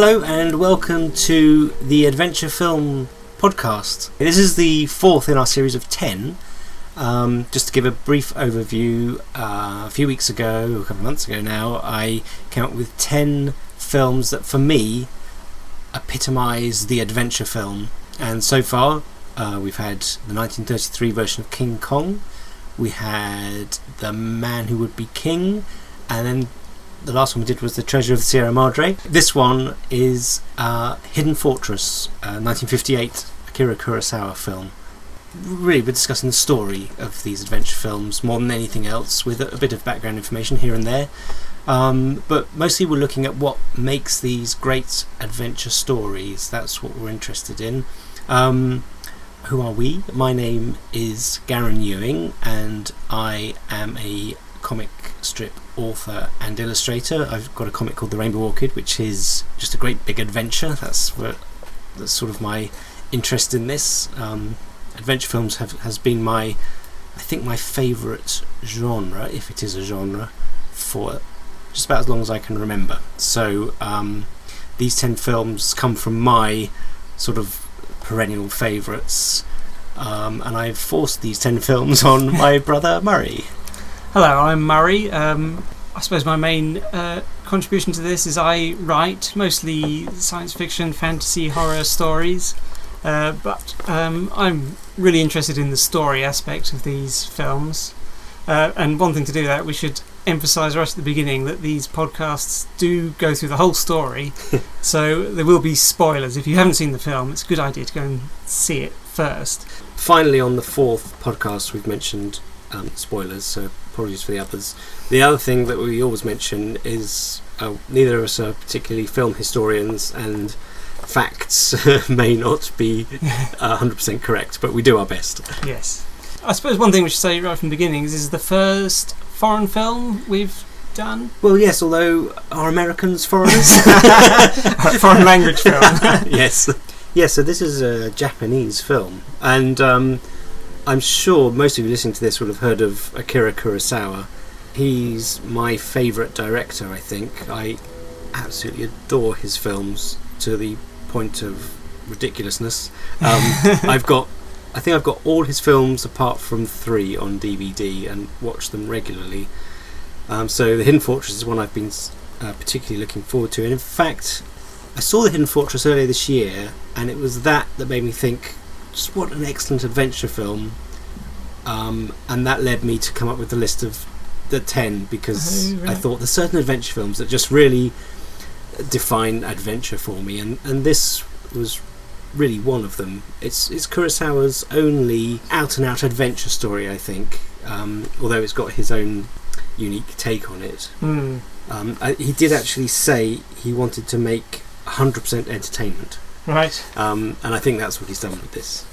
Hello and welcome to the Adventure Film Podcast. This is the fourth in our series of 10. Just to give a brief overview, a few weeks ago, a couple of months ago now, I came up with 10 films that for me epitomise the adventure film. And so far we've had the 1933 version of King Kong, we had The Man Who Would Be King, and then the last one we did was The Treasure of the Sierra Madre. This one is Hidden Fortress, 1958 Akira Kurosawa film. Really, we're discussing the story of these adventure films more than anything else, with a bit of background information here and there. But mostly we're looking at what makes these great adventure stories. That's what we're interested in. Who are we? My name is Garen Ewing, and I am a comic strip author and illustrator. I've got a comic called The Rainbow Orchid, which is just a great big adventure. That's sort of my interest in this. Adventure films has been I think my favourite genre, if it is a genre, for just about as long as I can remember. So these 10 films come from my sort of perennial favourites, and I've forced these 10 films on my brother Murray. Hello, I'm Murray. I suppose my main contribution to this is I write mostly science fiction, fantasy, horror stories, but I'm really interested in the story aspect of these films. And one thing to do that, we should emphasise right at the beginning that these podcasts do go through the whole story, so there will be spoilers. If you haven't seen the film, it's a good idea to go and see it first. Finally, on the fourth podcast, we've mentioned spoilers, so apologies for the others. The other thing that we always mention is neither of us are particularly film historians, and facts may not be 100% correct, but we do our best. Yes. I suppose one thing we should say right from the beginning is this is the first foreign film we've done. Well, yes, although are Americans foreigners? Foreign language film. Yes. Yes, so this is a Japanese film, and I'm sure most of you listening to this will have heard of Akira Kurosawa. He's my favourite director, I think. I absolutely adore his films to the point of ridiculousness. I think I've got all his films apart from 3 on DVD and watch them regularly. So The Hidden Fortress is one I've been particularly looking forward to. And in fact, I saw The Hidden Fortress earlier this year, and it was that made me think, just what an excellent adventure film. And that led me to come up with the list of the 10, because I thought there's certain adventure films that just really define adventure for me, and this was really one of them. It's Kurosawa's only out-and-out adventure story, I think, although it's got his own unique take on it. He did actually say he wanted to make 100% entertainment. Right. And I think that's what he's done with this.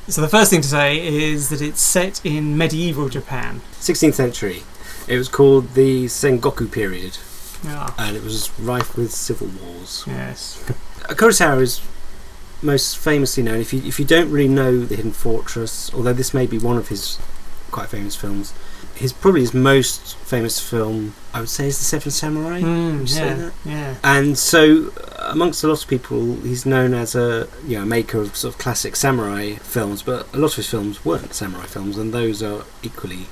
So the first thing to say is that it's set in medieval Japan. 16th century. It was called the Sengoku period. Yeah. And it was rife with civil wars. Yes. Kurosawa is most famously known, if you don't really know The Hidden Fortress, although this may be one of his quite famous films, probably his most famous film, I would say, is The Seven Samurai. Would you say that? Yeah. And so, amongst a lot of people, he's known as a maker of sort of classic samurai films, but a lot of his films weren't samurai films, and those are equally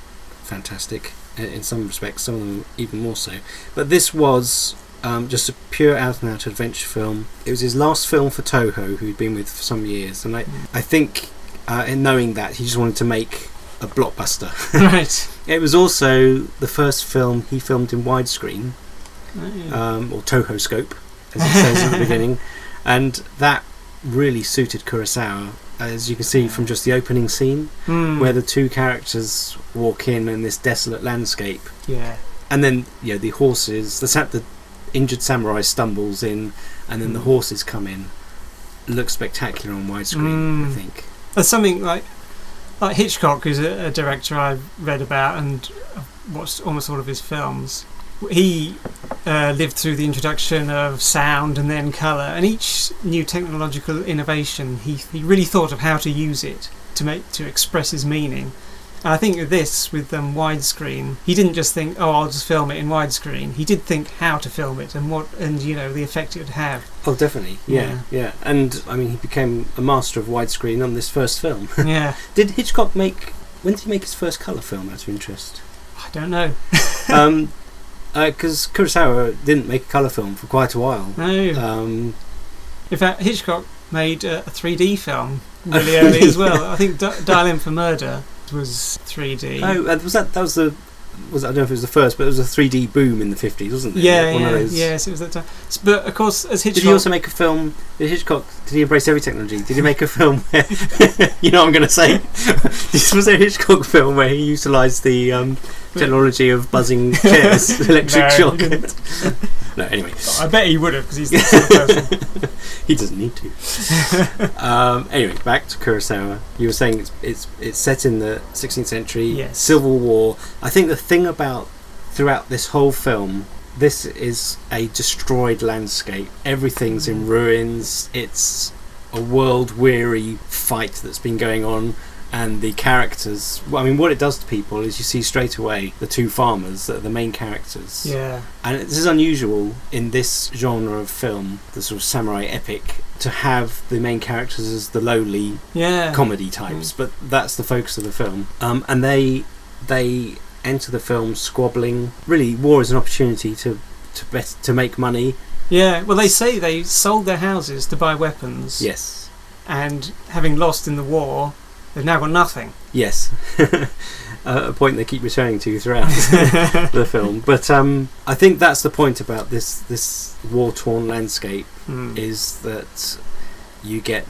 fantastic in some respects, some of them even more so. But this was just a pure out-and-out adventure film. It was his last film for Toho, who he'd been with for some years, and I think in knowing that, he just wanted to make a blockbuster. Right. It was also the first film he filmed in widescreen, or Toho scope, as it says at the beginning, and that really suited Kurosawa, as you can see from just the opening scene, where the two characters walk in this desolate landscape. Yeah. And then the horses, the injured samurai stumbles in, and then the horses come in. It looks spectacular on widescreen, I think. There's something like Hitchcock, who's a director I've read about and watched almost all of his films. He lived through the introduction of sound and then colour, and each new technological innovation he really thought of how to use it to express his meaning. And I think with this, with widescreen, he didn't just think, "Oh, I'll just film it in widescreen." He did think how to film it and the effect it would have. Oh, definitely, yeah. And I mean, he became a master of widescreen on this first film. Yeah. Did Hitchcock when did he make his first colour film, out of interest? I don't know. Because Kurosawa didn't make a colour film for quite a while. No. In fact, Hitchcock made a 3D film really Really? early as well. I think Dial In for Murder was 3D. Oh, I don't know if it was the first, but it was a 3D boom in the 50s, wasn't it? Yes, it was that time. But of course, as Hitchcock... Did he also make a film... Did he embrace every technology? Did he make a film where... you know what I'm going to say? Was there a Hitchcock film where he utilised the technology of buzzing chairs, electric shock? No, anyway. I bet he would have, because he's the sort of person. He doesn't need to. Anyway, back to Kurosawa. You were saying it's set in the 16th century, yes. Civil War. I think the thing about throughout this whole film, this is a destroyed landscape. Everything's in ruins. It's a world-weary fight that's been going on. And the characters, I mean, what it does to people is you see straight away the two farmers that are the main characters. Yeah. And this is unusual in this genre of film, the sort of samurai epic, to have the main characters as the lowly comedy types. But that's the focus of the film. And they enter the film squabbling. Really, war is an opportunity to make money. Yeah, well, they say they sold their houses to buy weapons. Yes. And having lost in the war... they've now got nothing. Yes. A point they keep returning to throughout the film. But I think that's the point about this war-torn landscape, is that you get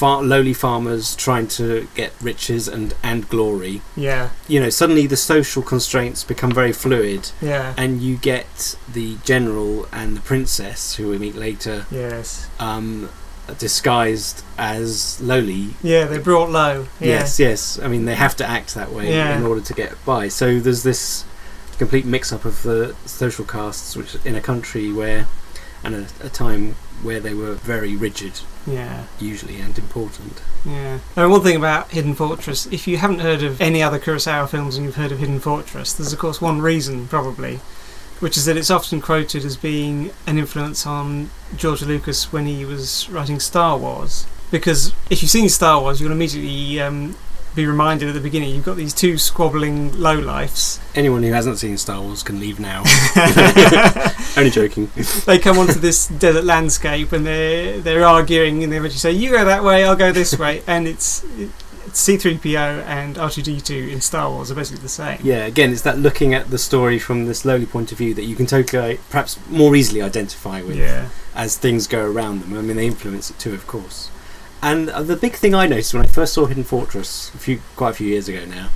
lowly farmers trying to get riches and glory. Yeah. You know, suddenly the social constraints become very fluid. Yeah. And you get the general and the princess, who we meet later. Yes. Disguised as lowly. Yeah, they're brought low. Yeah. Yes. I mean, they have to act that way in order to get by. So there's this complete mix-up of the social castes, which in a country where, and a time where they were very rigid, usually, and important. Yeah. And one thing about Hidden Fortress, if you haven't heard of any other Kurosawa films and you've heard of Hidden Fortress, there's of course one reason, probably, which is that it's often quoted as being an influence on George Lucas when he was writing Star Wars. Because if you've seen Star Wars, you'll immediately be reminded at the beginning you've got these two squabbling lowlifes. Anyone who hasn't seen Star Wars can leave now. Only joking. They come onto this desert landscape and they're arguing, and they eventually say, "You go that way, I'll go this way," and it's C-3PO and R2-D2 in Star Wars are basically the same. Yeah, again, it's that looking at the story from this lowly point of view that you can totally, perhaps more easily identify with as things go around them. I mean, they influence it too, of course. And the big thing I noticed when I first saw Hidden Fortress quite a few years ago now,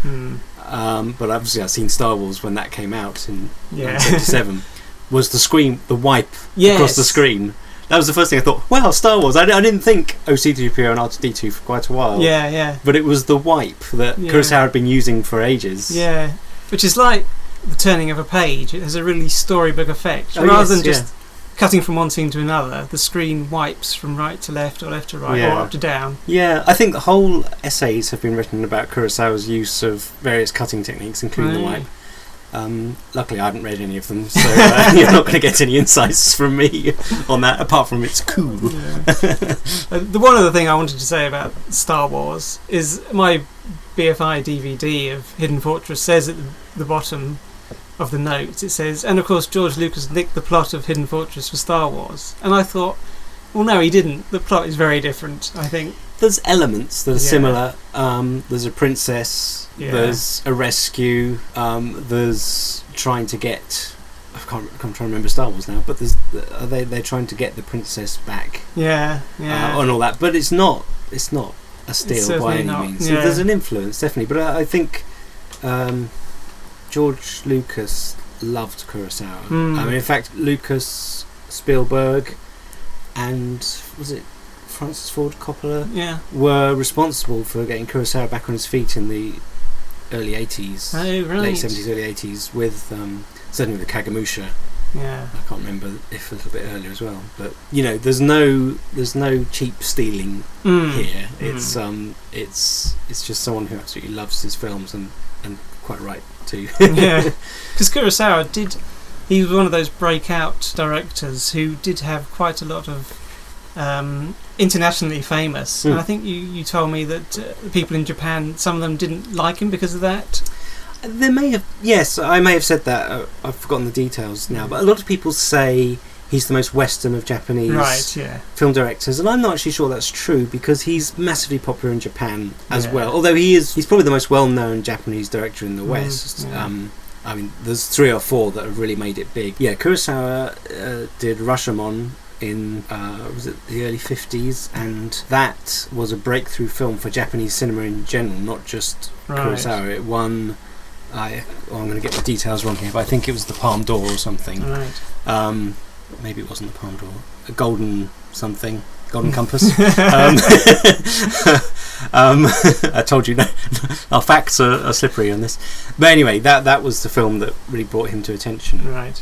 but obviously I've seen Star Wars when that came out in 1977, was the wipe across the screen. That was the first thing I thought, wow, Star Wars. I didn't think C-3PO and R2-D2 for quite a while. Yeah. But it was the wipe that Kurosawa had been using for ages. Yeah, which is like the turning of a page. It has a really storybook effect. Rather than just cutting from one scene to another, the screen wipes from right to left or left to right or up to down. Yeah, I think the whole essays have been written about Kurosawa's use of various cutting techniques, including the wipe. Luckily I haven't read any of them, so you're not going to get any insights from me on that, apart from it's cool. The one other thing I wanted to say about Star Wars is my BFI DVD of Hidden Fortress says at the bottom of the notes, it says, and of course George Lucas nicked the plot of Hidden Fortress for Star Wars. And I thought, well, no, he didn't. The plot is very different, I think. There's elements that are similar. There's a princess. There's a rescue. There's trying to get. I'm trying to remember Star Wars now, but they're trying to get the princess back. And all that, but it's not a steal by any means. Yeah. There's an influence, definitely, but I think George Lucas loved Kurosawa. I mean, in fact, Lucas, Spielberg, and was it Francis Ford Coppola were responsible for getting Kurosawa back on his feet in the early 80s, late 70s, early 80s, with certainly with the Kagemusha Yeah. I can't remember if a little bit earlier as well. But you know, there's no cheap stealing here. It's just someone who absolutely loves his films and quite right too. Yeah, because Kurosawa he was one of those breakout directors who did have quite a lot of internationally famous. And I think you told me that people in Japan, some of them didn't like him because of that. There may have, yes, I may have said that. I've forgotten the details now, but a lot of people say he's the most Western of Japanese film directors, and I'm not actually sure that's true because he's massively popular in Japan as well. Although he's probably the most well-known Japanese director in the West. I mean, there's 3 or 4 that have really made it big. Yeah, Kurosawa did Rashomon in was it the early 50s, and that was a breakthrough film for Japanese cinema in general, not just Kurosawa. It won. I'm going to get the details wrong here, but I think it was the Palme d'Or or something. Right. Maybe it wasn't the Palme d'Or. A golden something. Golden Compass. I told you, no, our facts are slippery on this. But anyway, that was the film that really brought him to attention. Right.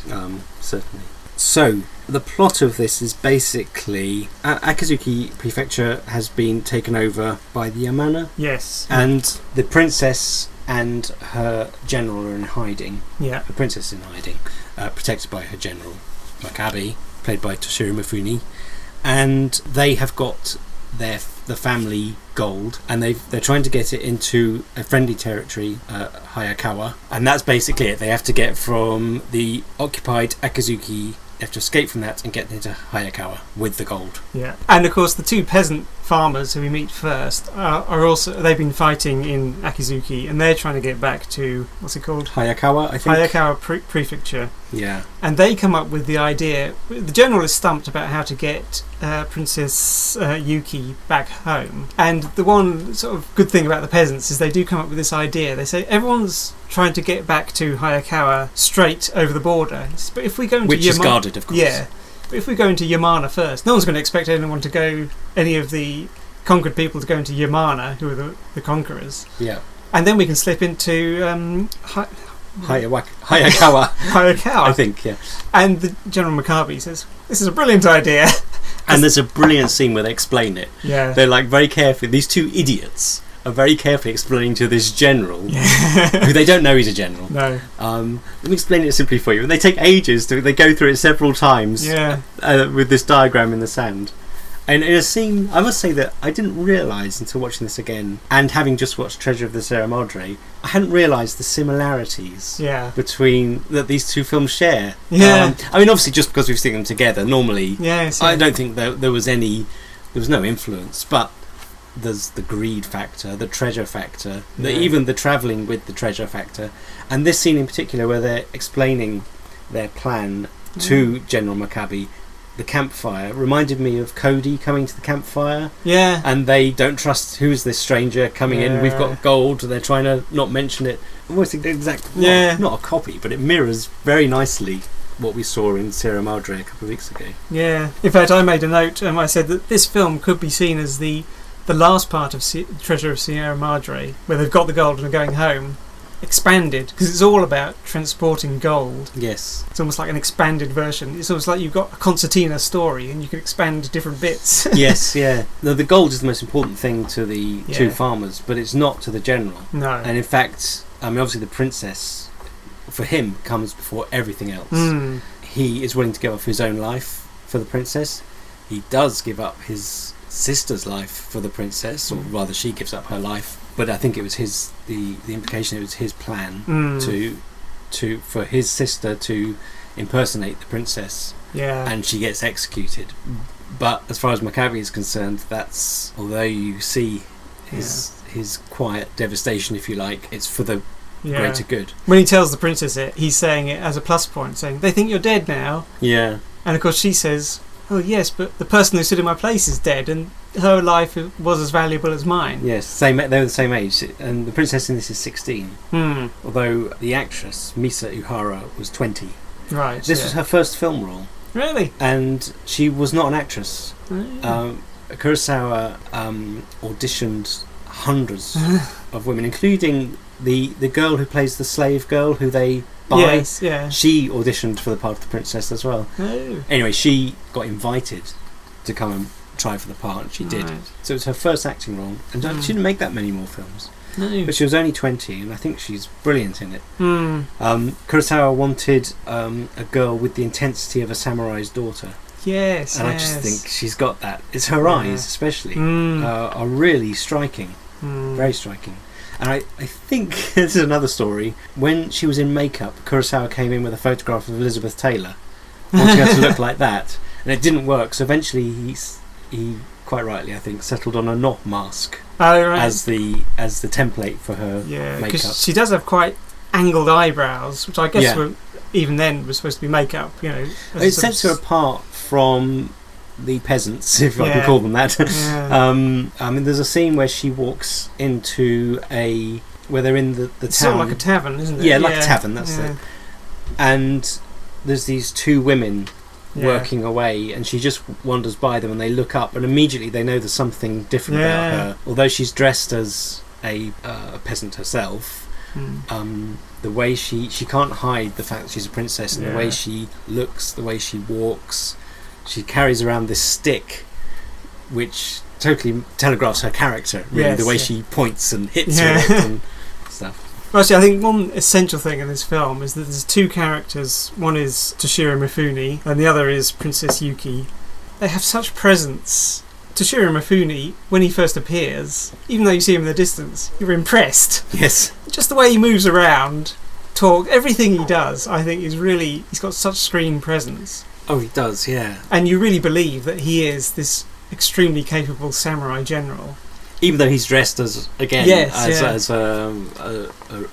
Certainly. So, the plot of this is basically Akizuki Prefecture has been taken over by the Yamana. Yes. And the princess and her general are in hiding. Yeah. The princess is in hiding, protected by her general, Makabe, played by Toshiro Mifune. And they have got the family gold, and they're trying to get it into a friendly territory, Hayakawa, and that's basically it. They have to get from the occupied Akizuki. They have to escape from that and get into Hayakawa with the gold. Yeah, and of course the 2 peasant farmers who we meet first are also, they've been fighting in Akizuki, and they're trying to get back to, what's it called? Hayakawa, I think. Hayakawa Prefecture. Yeah. And they come up with the idea, the general is stumped about how to get Princess Yuki back home. And the one sort of good thing about the peasants is they do come up with this idea. They say everyone's trying to get back to Hayakawa straight over the border. But if we go into Which is guarded, of course. Yeah. But if we go into Yamana first, no one's going to expect anyone to go, any of the conquered people to go into Yamana, who are the conquerors. Yeah. And then we can slip into Hayakawa. Hayakawa, I think, yeah. And the General Makabe says, "This is a brilliant idea." And there's a brilliant scene where they explain it. Yeah. They're like very carefully, these 2 idiots are very carefully explaining to this general, who they don't know he's a general. No. Let me explain it simply for you. They take ages, they go through it several times with this diagram in the sand. And in a scene, I must say that I didn't realise until watching this again, and having just watched Treasure of the Sierra Madre, I hadn't realised the similarities between that these 2 films share. Yeah. I mean, obviously, just because we've seen them together, normally, I don't think there was no influence, but there's the greed factor, the treasure factor, even the travelling with the treasure factor, and this scene in particular where they're explaining their plan to General Makabe. The campfire reminded me of Cody coming to the campfire. Yeah. And they don't trust who's this stranger coming in. We've got gold. They're trying to not mention it. Almost exact. Not a copy, but it mirrors very nicely what we saw in Sierra Madre a couple of weeks ago. Yeah. In fact, I made a note. I said that this film could be seen as the last part of Treasure of Sierra Madre, where they've got the gold and are going home, expanded, because it's all about transporting gold. Yes. It's almost like an expanded version. It's almost like you've got a concertina story and you can expand different bits. Yes, yeah. The gold is the most important thing to the 2 farmers, but it's not to the general. No. And in fact, I mean, obviously the princess, for him, comes before everything else. He is willing to give up his own life for the princess. He does give up his sister's life for the princess, or rather she gives up her life. But I think it was the implication, it was his plan for his sister to impersonate the princess, and she gets executed. But as far as Makabe is concerned, that's, although you see his quiet devastation, if you like, it's for the greater good. When he tells the princess it, he's saying it as a plus point, saying, "They think you're dead now." Yeah. And of course she says, "Oh yes, but the person who stood in my place is dead, and her life was as valuable as mine." Yes, they were the same age, and the princess in this is 16. Although the actress Misa Uehara was 20. Right. This was her first film role. Really? And she was not an actress. Kurosawa auditioned hundreds of women, including the girl who plays the slave girl, who they Bai. Yes, yeah. She auditioned for the part of the princess as well. Oh. Anyway, she got invited to come and try for the part, and she did. Right. So it was her first acting role, and she didn't make that many more films. No. But she was only 20, and I think she's brilliant in it. Mm. Kurosawa wanted a girl with the intensity of a samurai's daughter. Yes, And yes. I just think she's got that. It's her eyes, especially, are really striking. Very striking. And I think this is another story. When she was in makeup, Kurosawa came in with a photograph of Elizabeth Taylor, wanting her to look like that, and it didn't work. So eventually, he quite rightly, I think, settled on a knot mask as the template for her makeup. Because she does have quite angled eyebrows, which I guess were, even then was supposed to be makeup. You know, it sets her apart from the peasants, if I can call them that. I mean, there's a scene where she walks into where they're in the town. It's sort of like a tavern, isn't it? Yeah, like a tavern, that's it. And there's these two women working away, and she just wanders by them, and they look up, and immediately they know there's something different about her. Although she's dressed as a peasant herself, the way she can't hide the fact that she's a princess, and the way she looks, the way she walks. She carries around this stick, which totally telegraphs her character, really, the way she points and hits with it and stuff. Well, actually, I think one essential thing in this film is that there's two characters. One is Toshiro Mifune, and the other is Princess Yuki. They have such presence. Toshiro Mifune, when he first appears, even though you see him in the distance, you're impressed. Yes. Just the way he moves around, everything he does, I think he's got such screen presence. Oh, he does, yeah. And you really believe that he is this extremely capable samurai general. Even though he's dressed as a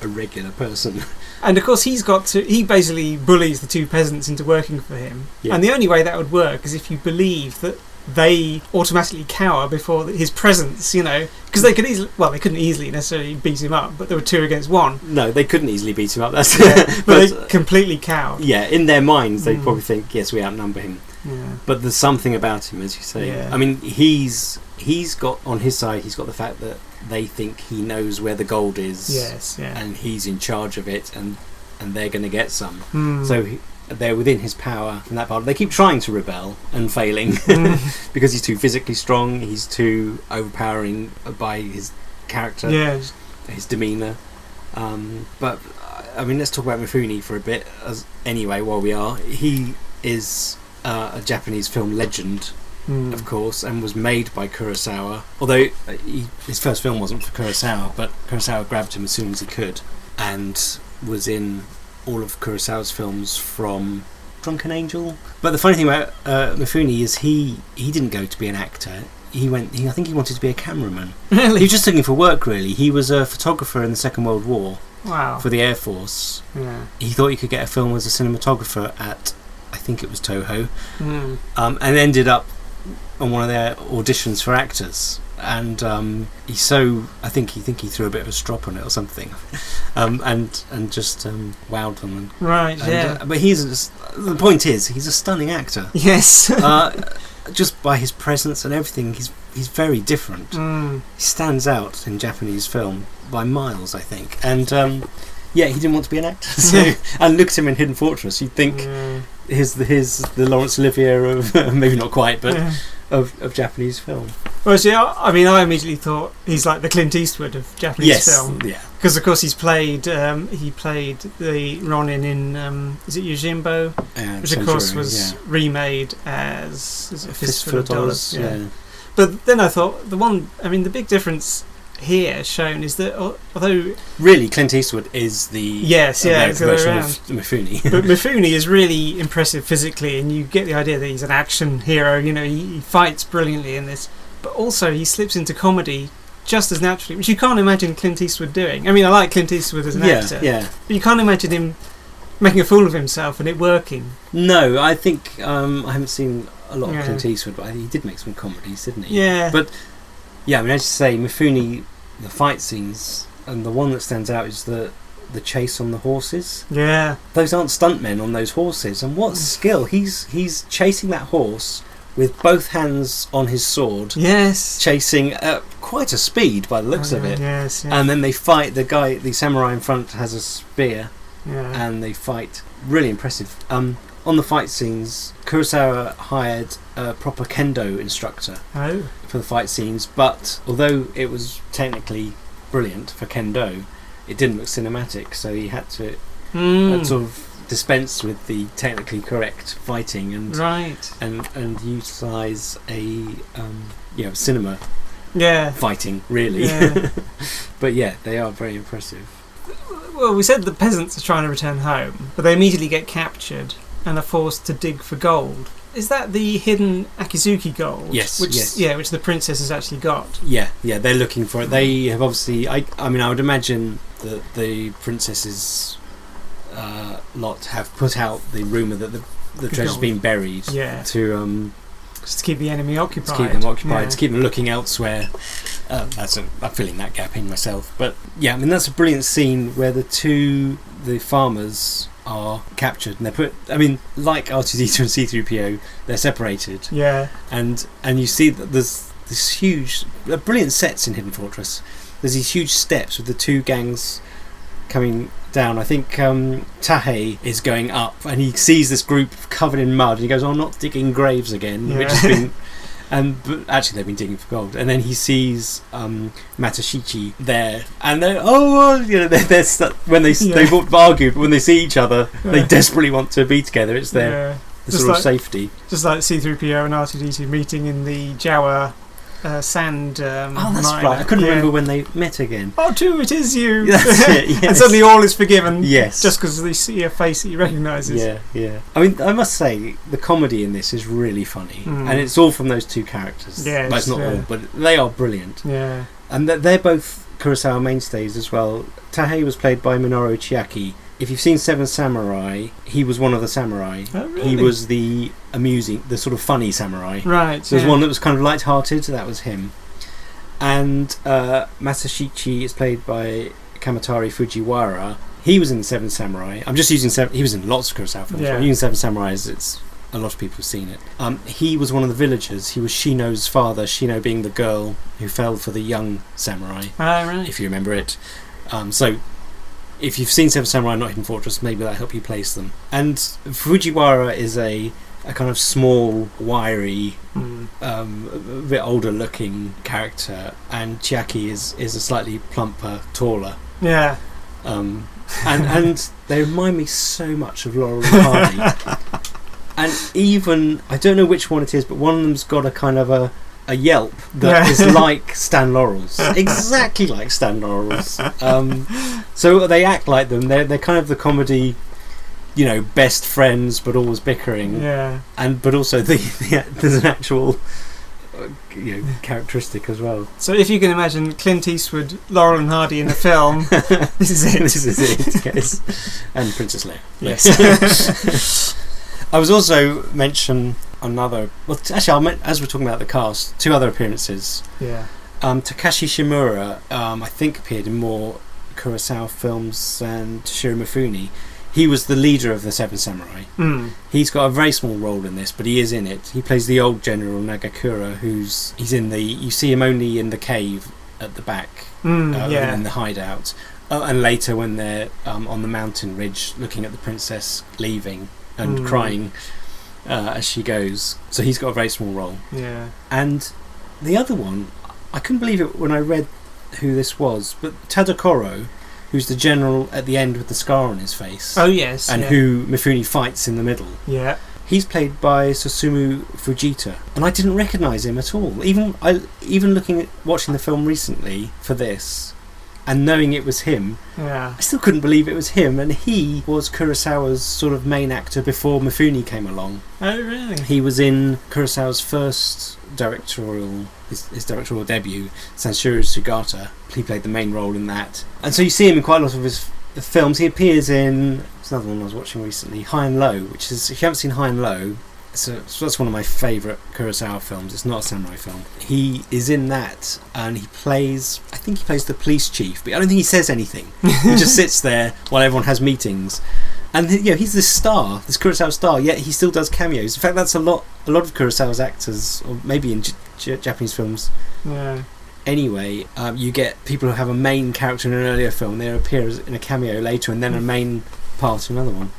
regular person. And of course he basically bullies the two peasants into working for him. Yeah. And the only way that would work is if you believe that they automatically cower before his presence, you know, because they couldn't easily necessarily beat him up, but there were 2 against 1. No, they couldn't easily beat him up. That's but they completely cower. Yeah, in their minds they probably think, yes, we outnumber him. Yeah. But there's something about him, as you say. Yeah. I mean, he's got on his side. He's got the fact that they think he knows where the gold is. Yes, yeah. And he's in charge of it, and they're going to get some. So they're within his power from that part. They keep trying to rebel and failing because he's too physically strong. He's too overpowering by his character, his demeanour. But I mean, let's talk about Mifune for a bit. Anyway, while we are, he is a Japanese film legend, of course, and was made by Kurosawa. Although his first film wasn't for Kurosawa, but Kurosawa grabbed him as soon as he could, and was in all of Kurosawa's films from Drunken Angel. But the funny thing about Mifune is he didn't go to be an actor. I think he wanted to be a cameraman. Really? He was just looking for work, really. He was a photographer in the Second World War. Wow. For the Air Force. Yeah. He thought he could get a film as a cinematographer at, I think it was Toho, and ended up on one of their auditions for actors. And I think he threw a bit of a strop on it or something, and just wowed them. Right. Yeah. But the point is, he's a stunning actor. Yes. Just by his presence and everything, he's very different. He stands out in Japanese film by miles, I think. And he didn't want to be an actor. So, and look at him in Hidden Fortress, you'd think he's the Laurence Olivier of maybe not quite, but of Japanese film. Well, see, I immediately thought he's like the Clint Eastwood of Japanese film. Yeah. Because of course he played the Ronin in is it Yojimbo, which of course was remade as a Fistful of Dollars. Yeah. But then I thought the big difference here shown is that although really Clint Eastwood is the American version of Mifune, but Mifune is really impressive physically, and you get the idea that he's an action hero. You know, he fights brilliantly in this, but also he slips into comedy just as naturally, which you can't imagine Clint Eastwood doing. I mean, I like Clint Eastwood as an actor, but you can't imagine him making a fool of himself and it working. No, I think I haven't seen a lot of Clint Eastwood, but he did make some comedies, didn't he? Yeah. But I mean, as you say, Mifune, the fight scenes, and the one that stands out is the chase on the horses. Yeah. Those aren't stuntmen on those horses, and what skill! He's chasing that horse with both hands on his sword. Yes. Chasing at quite a speed by the looks of it. Yes. And then they fight. The samurai in front has a spear, and they fight really impressive. On the fight scenes, Kurosawa hired a proper kendo instructor for the fight scenes, but although it was technically brilliant for kendo, it didn't look cinematic, so he had to sort of dispense with the technically correct fighting and utilise a cinema fighting, really. But yeah, they are very impressive. Well, we said the peasants are trying to return home, but they immediately get captured and are forced to dig for gold. Is that the hidden Akizuki gold? Yes. Which the princess has actually got. Yeah, they're looking for it. They have obviously... I would imagine that the princess's lot have put out the rumour that the treasure's been buried to... just to keep the enemy occupied. To keep them occupied, to keep them looking elsewhere. I'm filling that gap in myself. But yeah, that's a brilliant scene where the farmers are captured and they're put... like R2-D2 and C-3PO, they're separated. Yeah. And you see that there's this huge... brilliant sets in Hidden Fortress. There's these huge steps with the two gangs coming down. I think Tahei is going up and he sees this group covered in mud and he goes, not digging graves again, which has been... but actually they've been digging for gold. And then he sees Matashichi there, and they're when they've argued, but when they see each other, they desperately want to be together. It's their sort of safety. Just like C-3PO and R2-D2 meeting in the Jawa sand that's mine. right. I couldn't remember when they met again. R2, it is you. That's it, yes. And suddenly all is forgiven. Yes. Just because they see a face that he recognises. Yeah. I must say the comedy in this is really funny, and it's all from those two characters. Yes, well, it's not all, but they are brilliant. Yeah. And they're both Kurosawa mainstays as well. Tahei was played by Minoru Chiaki. If you've seen Seven Samurai, he was one of the samurai. Oh, really? He was the sort of funny samurai. Right. So there's one that was kind of light-hearted, so that was him. And Masashichi is played by Kamatari Fujiwara. He was in the Seven Samurai. I'm just using he was in lots of Kurosawa films. I'm using Seven Samurai as it's a lot of people have seen it. He was one of the villagers. He was Shino's father, Shino being the girl who fell for the young samurai. Right. If you remember it. So if you've seen Seven Samurai, not Hidden Fortress, maybe that'll help you place them. And Fujiwara is a kind of small, wiry, a bit older looking character, and Chiaki is a slightly plumper, taller. Yeah. And they remind me so much of Laurel and Hardy. And even, I don't know which one it is, but one of them's got a kind of a yelp that is like Stan Laurel's, exactly like Stan Laurel's. So they act like them. They're kind of the comedy, best friends but always bickering. Yeah. But also there's an actual characteristic as well. So if you can imagine Clint Eastwood, Laurel and Hardy in a film, this is it. This is it. Yes. And Princess Leia. Yes. I was also mention another... Well, actually, as we're talking about the cast, two other appearances. Yeah. Takashi Shimura, I think, appeared in more Kurosawa films than Toshiro Mifune. He was the leader of the Seven Samurai. He's got a very small role in this, but he is in it. He plays the old General Nagakura, he's in the... You see him only in the cave at the back, in the hideout. And later when they're on the mountain ridge looking at the princess leaving and crying as she goes. So he's got a very small role. Yeah. And the other one, I couldn't believe it when I read who this was, but Tadokoro, who's the general at the end with the scar on his face. Oh, yes. And who Mifune fights in the middle. Yeah. He's played by Susumu Fujita, and I didn't recognise him at all. Even watching the film recently for this, and knowing it was him, I still couldn't believe it was him. And he was Kurosawa's sort of main actor before Mifune came along. Oh, really? He was in Kurosawa's first his directorial debut, Sanshiro Sugata. He played the main role in that. And so you see him in quite a lot of his films. He appears in... There's another one I was watching recently, High and Low, which is... If you haven't seen High and Low, so that's one of my favourite Kurosawa films. It's not a samurai film. He is in that, and I think he plays the police chief, but I don't think he says anything. He just sits there while everyone has meetings. And he's this star, this Kurosawa star, yet he still does cameos. In fact, that's a lot of Kurosawa's actors, or maybe in Japanese films. Yeah. Anyway, you get people who have a main character in an earlier film, they appear in a cameo later, and then a main part in another one.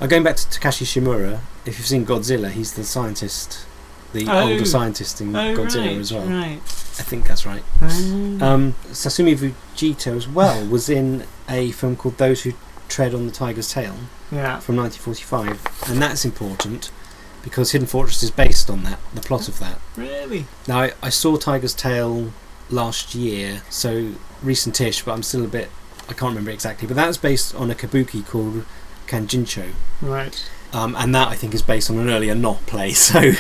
Going back to Takashi Shimura, if you've seen Godzilla, he's the scientist, the older scientist in Godzilla as well. Right. I think that's right. Sasumi Fujita as well was in a film called Those Who Tread on the Tiger's Tail from 1945, and that's important because Hidden Fortress is based on that, the plot of that. Really? Now, I saw Tiger's Tail last year, so recent-ish, but I'm still a bit... I can't remember exactly, but that's based on a kabuki called Kanjincho. Right. And that, I think, is based on an earlier no play. So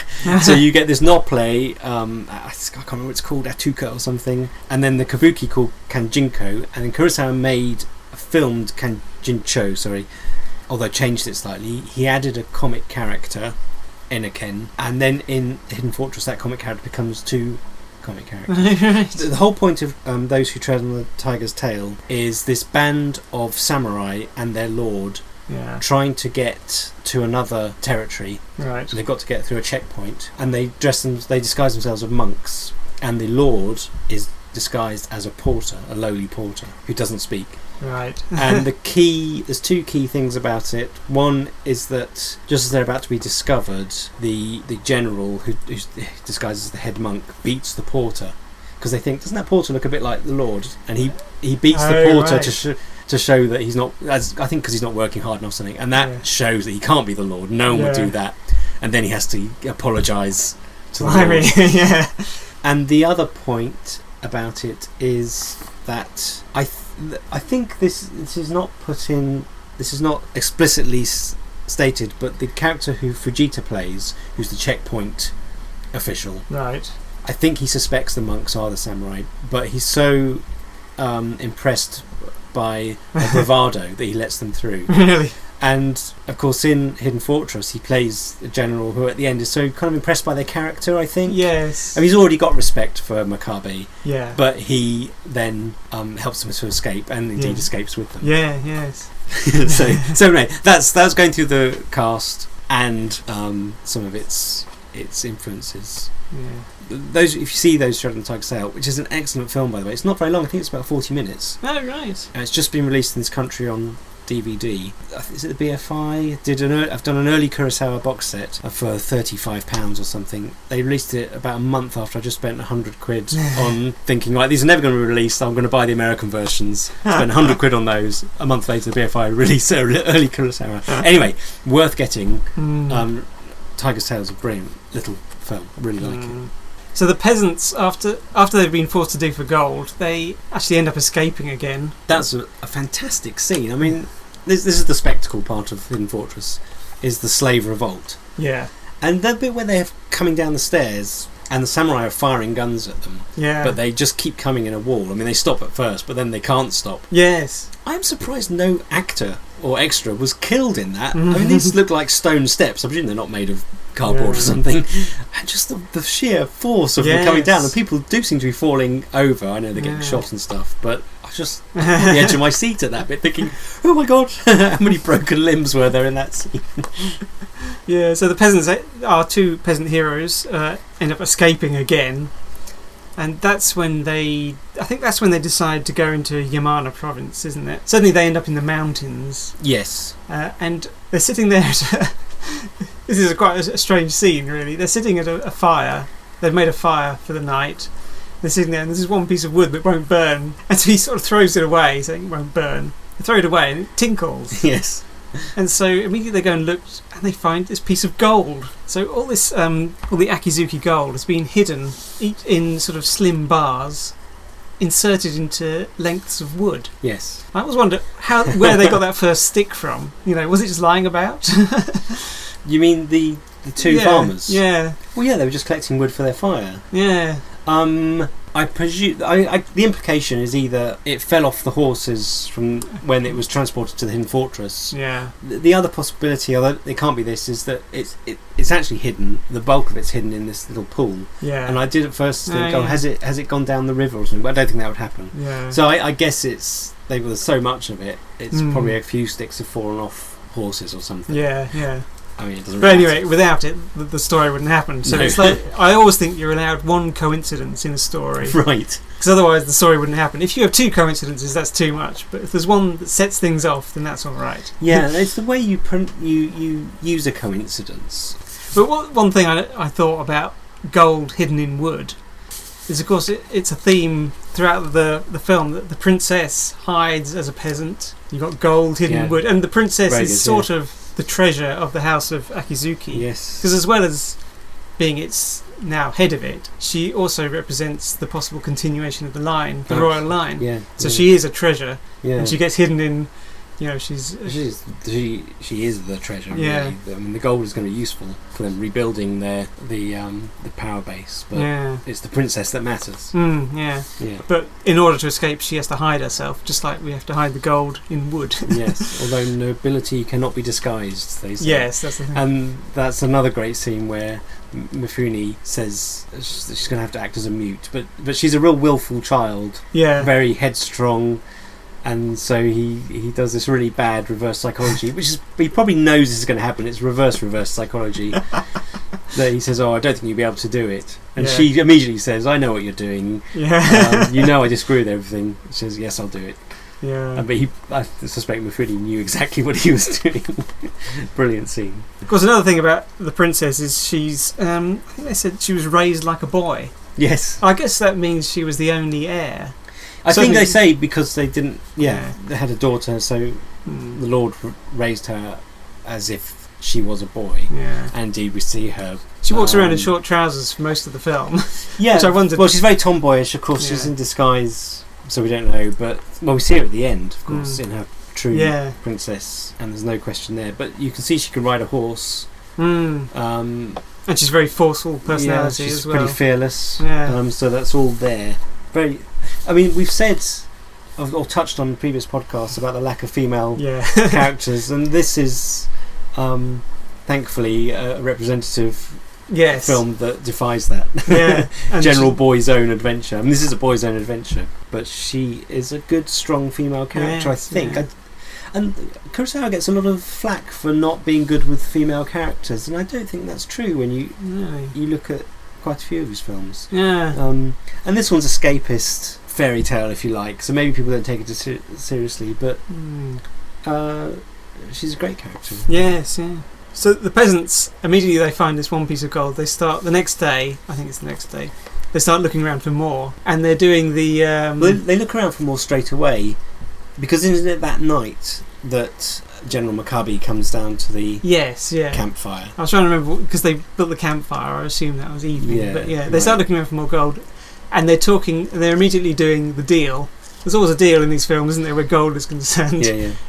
you get this no play, I can't remember what it's called, Atuka or something, and then the kabuki called Kanjinko, and then Kurosawa filmed Kanjincho, although changed it slightly. He added a comic character, Enaken, and then in Hidden Fortress that comic character becomes two comic characters. Right. The whole point of Those Who Tread on the Tiger's Tail is this band of samurai and their lord trying to get to another territory. Right. They've got to get through a checkpoint, and they disguise themselves as monks, and the lord is disguised as a porter, a lowly porter who doesn't speak. Right. And there's two key things about it. One is that just as they're about to be discovered, the general who's disguised as the head monk beats the porter because they think, doesn't that porter look a bit like the lord? And he beats the porter to show that he's not, I think because he's not working hard enough or something, and that shows that he can't be the lord. No one would do that, and then he has to apologise to the lord. And the other point about it is that I think this is not put in, this is not explicitly stated, but the character who Fujita plays, who's the checkpoint official, right, I think he suspects the monks are the samurai, but he's so impressed by the bravado that he lets them through. Really? And of course in Hidden Fortress he plays a general who at the end is so kind of impressed by their character, I think. Yes. I mean, he's already got respect for Makabe, but he then helps them to escape, and indeed escapes with them. Yes. so anyway, that's going through the cast and some of its influences. Those, if you see Those Tread on the Tiger's Tail, which is an excellent film by the way, it's not very long, I think it's about 40 minutes. Oh right. And it's just been released in this country on DVD. Is it the BFI? I've done an early Kurosawa box set for £35 or something. They released it about a month after I just spent £100 on thinking, right, these are never going to be released, I'm going to buy the American versions. Spent £100 on those. A month later the BFI released early Kurosawa. Anyway, worth getting. Tiger's Tail is a brilliant little film. I really like it. So the peasants, after they've been forced to dig for gold, they actually end up escaping again. That's a fantastic scene. I mean, this is the spectacle part of Hidden Fortress, is the slave revolt. Yeah. And that bit where they're coming down the stairs and the samurai are firing guns at them, but they just keep coming in a wall. I mean, they stop at first, but then they can't stop. Yes. I'm surprised no actor or extra was killed in that. I mean, these look like stone steps. I presume they're not made of cardboard or something. And just the sheer force of them coming down. And people do seem to be falling over. I know they're getting shot and stuff, but I was just on the edge of my seat at that bit thinking, oh my god, how many broken limbs were there in that scene? Yeah, so the peasants, our two peasant heroes, end up escaping again. And that's when I think that's when they decide to go into Yamana province, isn't it? Suddenly they end up in the mountains. Yes. And they're sitting there this is quite a strange scene, really. They're sitting at a fire. They've made a fire for the night. They're sitting there and there's one piece of wood that won't burn. And so he sort of throws it away, saying it won't burn. They throw it away and it tinkles. Yes. And so immediately they go and look, and they find this piece of gold. So all this, all the Akizuki gold has been hidden in sort of slim bars, inserted into lengths of wood. Yes. I always wonder where they got that first stick from. You know, was it just lying about? You mean the two farmers? Yeah. Well, yeah, they were just collecting wood for their fire. Yeah. I presume the implication is either it fell off the horses from when it was transported to the Hidden Fortress. Yeah. The other possibility, although it can't be this, is that it's actually hidden. The bulk of it's hidden in this little pool. Yeah. And I did at first think, has it gone down the river or something? But I don't think that would happen. Yeah. So I guess there's so much of it. It's probably a few sticks have fallen off horses or something. Yeah. Yeah. I mean, it doesn't. But really anyway, without it, the story wouldn't happen. So No. it's like I always think you're allowed one coincidence in a story, right. because otherwise the story wouldn't happen. If you have two coincidences, that's too much. But if there's one that sets things off, then that's all right. Yeah, it's the way you use a coincidence. But one thing I thought about gold hidden in wood is, of course, it's a theme throughout the film that the princess hides as a peasant. You've got gold hidden in wood, and the princess is sort of the treasure of the house of Akizuki. Yes. Because as well as being its now head of it, she also represents the possible continuation of the line, the royal line. Yeah. So she is a treasure, and she gets hidden in. She is the treasure. Yeah. Really. I mean, the gold is going to be useful for them rebuilding the power base, but it's the princess that matters. Yeah. But in order to escape, she has to hide herself, just like we have to hide the gold in wood. Yes, although nobility cannot be disguised, they say. Yes, that's the thing. And that's another great scene where Mifune says she's going to have to act as a mute, but she's a real willful child. Yeah. Very headstrong. And so he does this really bad reverse psychology, which is, he probably knows this is going to happen. It's reverse psychology. That he says, I don't think you'll be able to do it. And she immediately says, I know what you're doing. Yeah. I disagree with everything. She says, yes, I'll do it. Yeah. But I suspect Mifune knew exactly what he was doing. Brilliant scene. Of course, another thing about the princess is she's, I think they said she was raised like a boy. Yes. I guess that means she was the only heir. I think they say because they didn't. Yeah, they had a daughter, so the Lord raised her as if she was a boy. Yeah, and indeed we see her. She walks around in short trousers for most of the film. Yeah, which I wondered. Well, she's very tomboyish. Of course, she's in disguise, so we don't know. But we see her at the end, of course, in her true princess, and there's no question there. But you can see she can ride a horse. And she's very forceful personality she's as well. Pretty fearless. Yeah. So that's all there. Very. I mean, we've said or touched on previous podcasts about the lack of female characters, and this is thankfully a representative film that defies that. Yeah. General boy's own adventure. I mean, this is a boy's own adventure, but she is a good, strong female character, I think. Yeah. And Kurosawa gets a lot of flack for not being good with female characters, and I don't think that's true when you look at quite a few of his films. Yeah. And this one's escapist fairy tale, if you like, so maybe people don't take it seriously, but she's a great character. Yes, yeah. So the peasants, immediately they find this one piece of gold, they start the next day, I think it's the next day, they start looking around for more, and they're doing the... They look around for more straight away, because isn't it that night that General Makabe comes down to the campfire? I was trying to remember, because they built the campfire, I assume that was evening, but they start looking around for more gold, and they're immediately doing the deal. There's always a deal in these films, isn't there, where gold is concerned,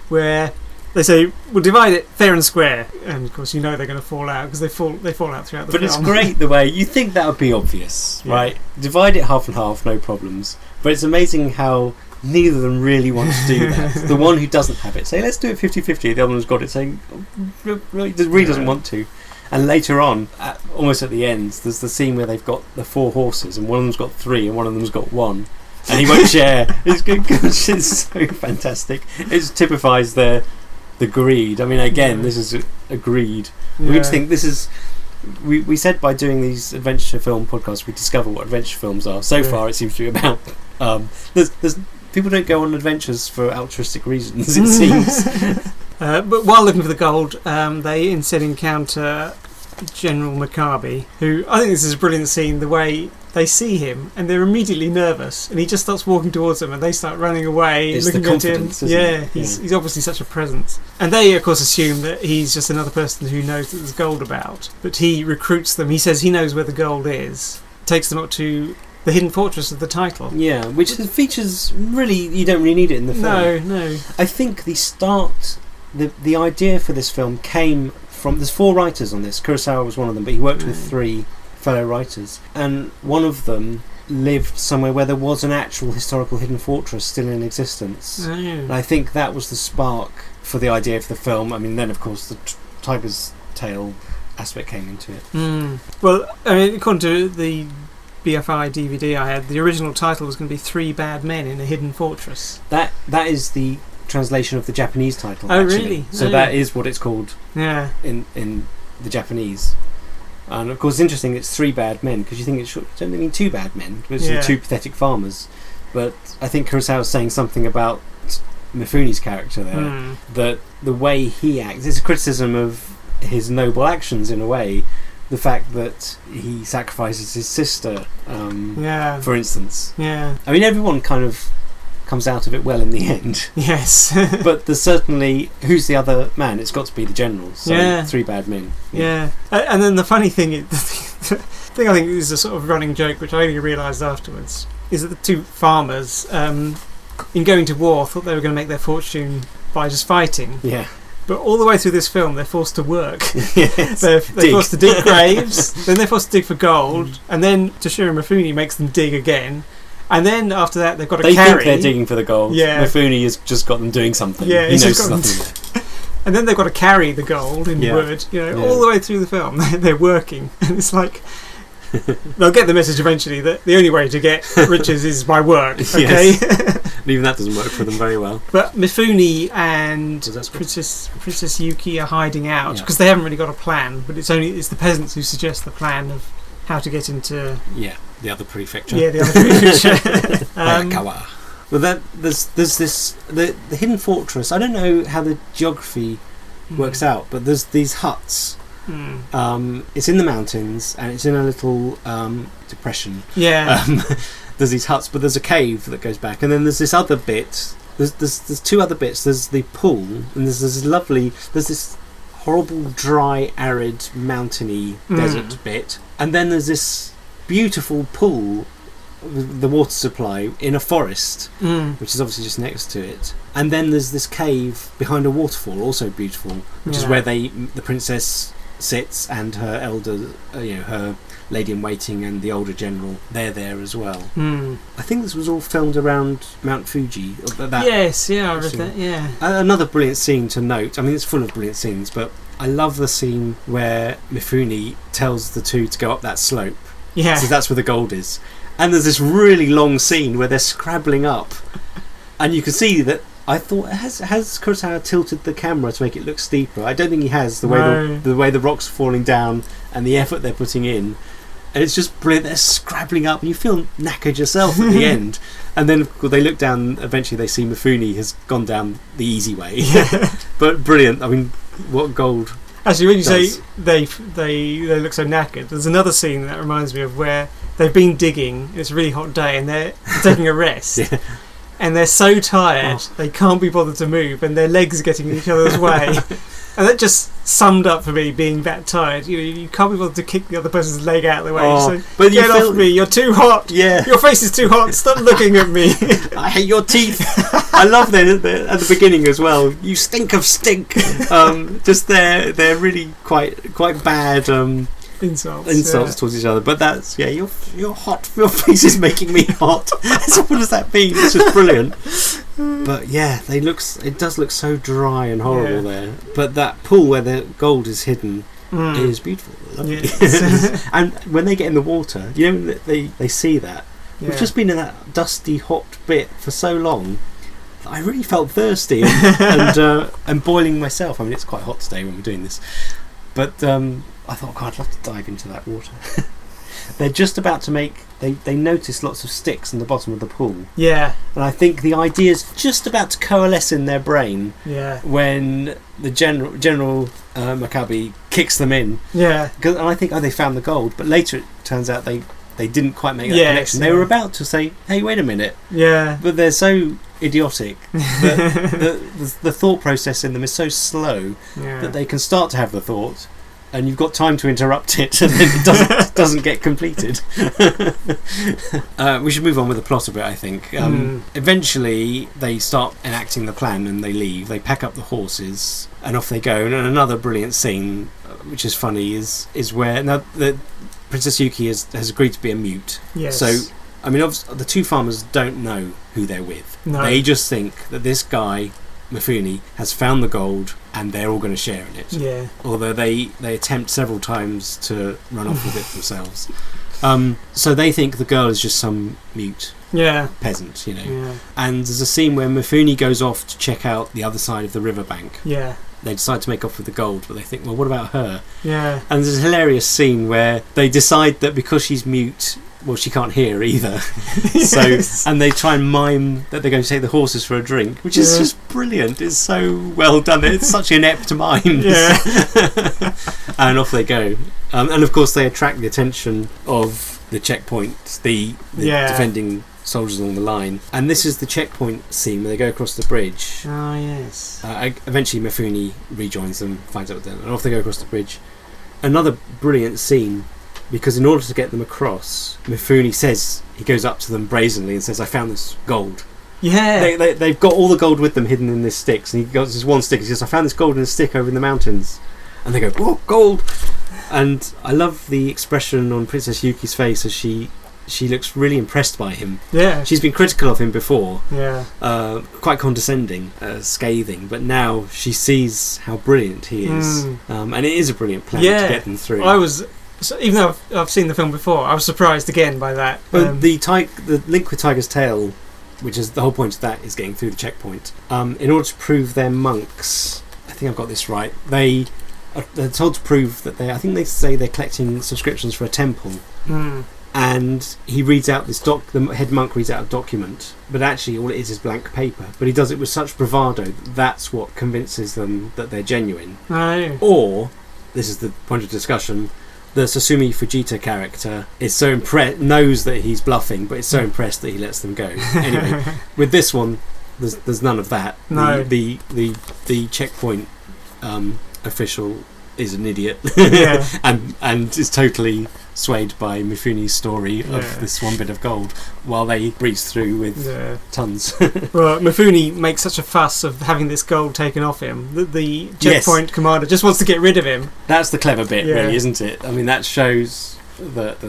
where they say, we'll divide it fair and square, and of course they're going to fall out, because they fall out throughout the film. But it's great the way, you think that would be obvious, right? Divide it half and half, no problems, but it's amazing how neither of them really want to do that. The one who doesn't have it say, let's do it 50-50, the other one's got it saying, really doesn't want to. And later on, almost at the end, there's the scene where they've got the 4 horses, and one of them's got 3 and one of them's got 1, and he won't share. It's good. It's so fantastic. It typifies the greed. I mean, again, this is a greed. We need to think this is. We said by doing these adventure film podcasts, we discover what adventure films are. So far, it seems to be about. There's people don't go on adventures for altruistic reasons. It seems. But while looking for the gold, they instead encounter General Makabe, who, I think this is a brilliant scene, the way they see him and they're immediately nervous, and he just starts walking towards them and they start running away, it's looking the confidence, at him. He's obviously such a presence. And they, of course, assume that he's just another person who knows that there's gold about. But he recruits them. He says he knows where the gold is, takes them up to the hidden fortress of the title. Yeah, which features, really, you don't really need it in the film. No. I think the idea for this film came from... There's 4 writers on this. Kurosawa was one of them, but he worked with 3 fellow writers. And one of them lived somewhere where there was an actual historical hidden fortress still in existence. Oh. And I think that was the spark for the idea of the film. I mean, then, of course, the tiger's tail aspect came into it. Well, I mean, according to the BFI DVD I had, the original title was going to be 3 Bad Men in a Hidden Fortress. That is the translation of the Japanese title. Oh, actually. really? So that is what it's called. Yeah. In the Japanese. And of course, it's interesting. It's 3 bad men because you think it's don't mean 2 bad men. It's 2 pathetic farmers. But I think Kurosawa's saying something about Mifune's character there, that the way he acts, it's a criticism of his noble actions in a way. The fact that he sacrifices his sister, for instance. Yeah. I mean, everyone kind of comes out of it well in the end. Yes. But there's certainly, who's the other man? It's got to be the general. So 3 bad men. Yeah. And then the funny thing, the thing I think is a sort of running joke, which I only realised afterwards, is that the 2 farmers, in going to war, thought they were going to make their fortune by just fighting. Yeah. But all the way through this film, they're forced to work. Yes. They're forced to dig graves, then they're forced to dig for gold, and then Toshiro Mifune makes them dig again. And then after that, they've got to carry. They think they're digging for the gold. Yeah. Mifune has just got them doing something. Yeah, he knows nothing. And then they've got to carry the gold in wood. All the way through the film, they're working, and it's like they'll get the message eventually that the only way to get riches is by work. Okay. Yes. And even that doesn't work for them very well. But Mifune and Princess Yuki are hiding out because they haven't really got a plan. But it's the peasants who suggest the plan of how to get into the other prefecture. Yeah, the other prefecture. Hayakawa. Well, there's this the hidden fortress. I don't know how the geography works out, but there's these huts. It's in the mountains and it's in a little depression. Yeah. There's these huts, but there's a cave that goes back, and then there's this other bit. There's 2 other bits. There's the pool, and there's this horrible, dry, arid, mountainy desert bit, and then there's this beautiful pool, the water supply in a forest, which is obviously just next to it. And then there's this cave behind a waterfall, also beautiful, which is where the princess sits and her elder, her lady-in-waiting and the older general, they're there as well. I think this was all filmed around Mount Fuji. I read that, yeah. Another brilliant scene to note, I mean it's full of brilliant scenes, but I love the scene where Mifune tells the 2 to go up that slope. Yeah. So that's where the gold is. And there's this really long scene where they're scrabbling up. And you can see that, I thought, has Kurosawa tilted the camera to make it look steeper? I don't think he has, the way the rocks are falling down and the effort they're putting in. And it's just brilliant. They're scrabbling up and you feel knackered yourself at the end. And then they look down, eventually they see Mifune has gone down the easy way. Yeah. But brilliant. I mean, what gold. Actually, when you say they look so knackered, there's another scene that reminds me of where they've been digging, it's a really hot day, and they're taking a rest. Yeah. And they're so tired, they can't be bothered to move, and their legs are getting in each other's way. And that just summed up for me being that tired. You can't be bothered to kick the other person's leg out of the way. So but get off me, you're too hot. Yeah. Your face is too hot, stop looking at me. I hate your teeth. I love that at the beginning as well. You stink of stink. Just they're really quite bad insults towards each other. But that's you're hot. Your face is making me hot. So what does that mean? It's just brilliant. But it does look so dry and horrible there. But that pool where the gold is hidden is beautiful. Yes. And when they get in the water, they see that. We've just been in that dusty hot bit for so long. I really felt thirsty and boiling myself. I mean, it's quite hot today when we're doing this. But I thought, God, I'd love to dive into that water. They're just about to make... They notice lots of sticks in the bottom of the pool. Yeah. And I think the idea's just about to coalesce in their brain when the General Maccabi kicks them in. Yeah. And I think, they found the gold. But later it turns out they didn't quite make that connection. They were about to say, hey, wait a minute. Yeah. But they're so idiotic that the thought process in them is so slow that they can start to have the thought, and you've got time to interrupt it, and then it doesn't get completed. We should move on with the plot a bit, I think. Eventually, they start enacting the plan and they leave. They pack up the horses and off they go. And another brilliant scene, which is funny, is where now the Princess Yuki has agreed to be a mute. Yes. So, I mean, obviously, the 2 farmers don't know who they're with. No. They just think that this guy, Mifune, has found the gold and they're all going to share in it. Yeah. Although they attempt several times to run off with it themselves. So they think the girl is just some mute peasant, Yeah. And there's a scene where Mifune goes off to check out the other side of the riverbank. Yeah. they decide to make off with the gold, but they think, well, what about her? Yeah. And there's a hilarious scene where they decide that because she's mute, well, she can't hear either. Yes. And they try and mime that they're going to take the horses for a drink, which is just brilliant. It's so well done. It's such inept mime. Yeah. And off they go. And of course, they attract the attention of the checkpoint, the defending soldiers along the line. And this is the checkpoint scene where they go across the bridge. Oh, yes. Eventually, Mifune rejoins them, finds out what they're doing, and off they go across the bridge. Another brilliant scene. Because in order to get them across, Mifune says, he goes up to them brazenly and says, I found this gold. Yeah. They've got all the gold with them hidden in this sticks. And he got this one stick. He says, I found this gold in a stick over in the mountains. And they go, oh, gold. And I love the expression on Princess Yuki's face as she looks really impressed by him. Yeah. She's been critical of him before. Yeah. Quite condescending, scathing. But now she sees how brilliant he is. And it is a brilliant plan to get them through. So even though I've seen the film before, I was surprised again by that. Well, the link with Tiger's Tail, which is the whole point of that, is getting through the checkpoint. In order to prove they're monks, I think I've got this right. They're told to prove that I think they say they're collecting subscriptions for a temple. And he reads out this the head monk reads out a document, but actually all it is blank paper. But he does it with such bravado that's what convinces them that they're genuine. Oh. Or, this is the point of discussion, the Sasumi Fujita character is so knows that he's bluffing, but is so impressed that he lets them go. Anyway, with this one, there's none of that. No. The checkpoint official is an idiot, and is totally swayed by Mifune's story of this one bit of gold, while they breeze through with tons. Well, Mifune makes such a fuss of having this gold taken off him that the checkpoint commander just wants to get rid of him. That's the clever bit, really, isn't it? I mean, that shows that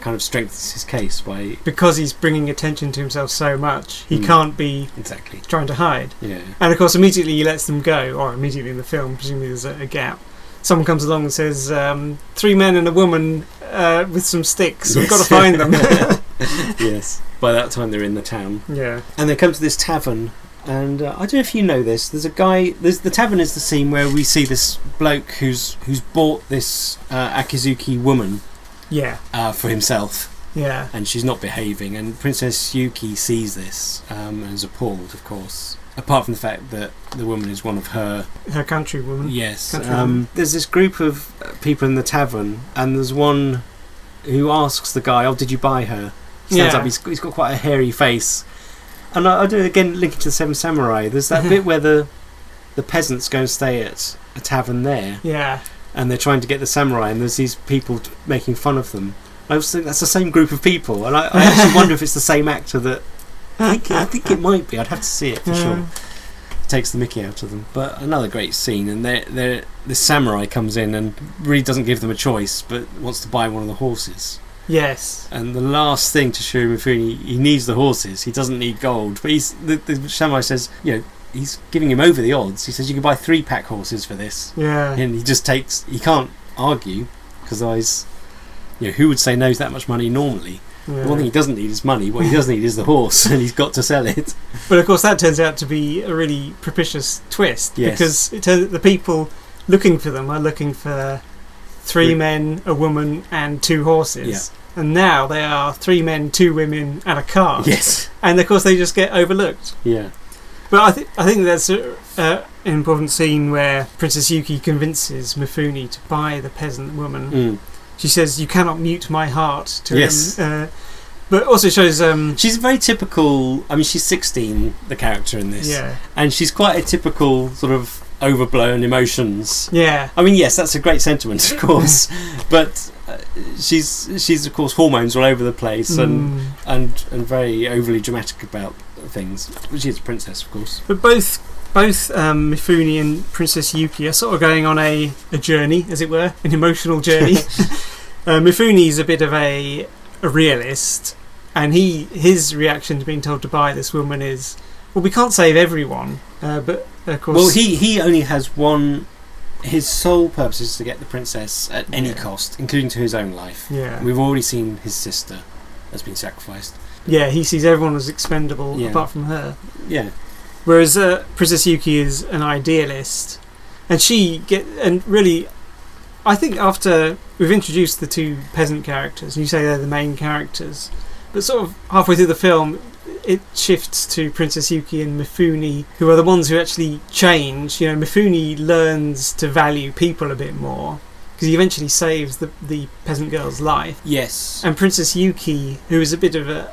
kind of strengthens his case by, because he's bringing attention to himself so much, he can't be trying to hide. Yeah. And of course, immediately he lets them go, or immediately in the film, presumably there's a gap. Someone comes along and says, 3 men and a woman with some sticks. We've got to find them. Yes. By that time, they're in the town. Yeah. And they come to this tavern. And I don't know if you know this. There's a guy. The tavern is the scene where we see this bloke who's bought this Akizuki woman. Yeah. For himself. Yeah. And she's not behaving. And Princess Yuki sees this and is appalled, of course. Apart from the fact that the woman is one of her countrywoman. Yes. There's this group of people in the tavern, and there's one who asks the guy, "Oh, did you buy her?" Stands up. He's got quite a hairy face. And I do again linking to the Seven Samurai. There's that bit where the peasants go and stay at a tavern there. Yeah. And they're trying to get the samurai, and there's these people making fun of them. I was thinking that's the same group of people, and I actually wonder if it's the same actor that. I think it might be. I'd have to see it for sure. It takes the mickey out of them. But another great scene, and this samurai comes in and really doesn't give them a choice, but wants to buy one of the horses. Yes. And the last thing to Toshiro Mifune, he needs the horses. He doesn't need gold. But the samurai says, he's giving him over the odds. He says you can buy 3 pack horses for this. Yeah. And he just he can't argue, because otherwise, who would say no to that much money normally? Yeah. The one thing he doesn't need is money. What he does need is the horse, and he's got to sell it. But of course, that turns out to be a really propitious twist, because the people looking for them are looking for 3 men, a woman, and 2 horses. Yeah. And now they are 3 men, 2 women, and a car. Yes. And of course, they just get overlooked. Yeah. But I think there's an important scene where Princess Yuki convinces Mifune to buy the peasant woman. Mm. She says, "You cannot mute my heart." To him. But also shows... she's very typical... I mean, she's 16, the character in this. Yeah. And she's quite a typical sort of overblown emotions. Yeah. I mean, yes, that's a great sentiment, of course. But she's, of course, hormones all over the place and very overly dramatic about things. She is a princess, of course. But both Mifune and Princess Yuki are sort of going on a journey, as it were, an emotional journey. Mifune's a bit of a realist, and his reaction to being told to buy this woman is, well, we can't save everyone, but of course... Well, he only has one... His sole purpose is to get the princess at any cost, including to his own life. Yeah. We've already seen his sister has been sacrificed. Yeah, he sees everyone as expendable apart from her. Yeah. Whereas Princess Yuki is an idealist, and really, I think after we've introduced the two peasant characters, and you say they're the main characters, but sort of halfway through the film, it shifts to Princess Yuki and Mifune, who are the ones who actually change. You know, Mifune learns to value people a bit more, because he eventually saves the peasant girl's life. Yes. And Princess Yuki, who is a bit of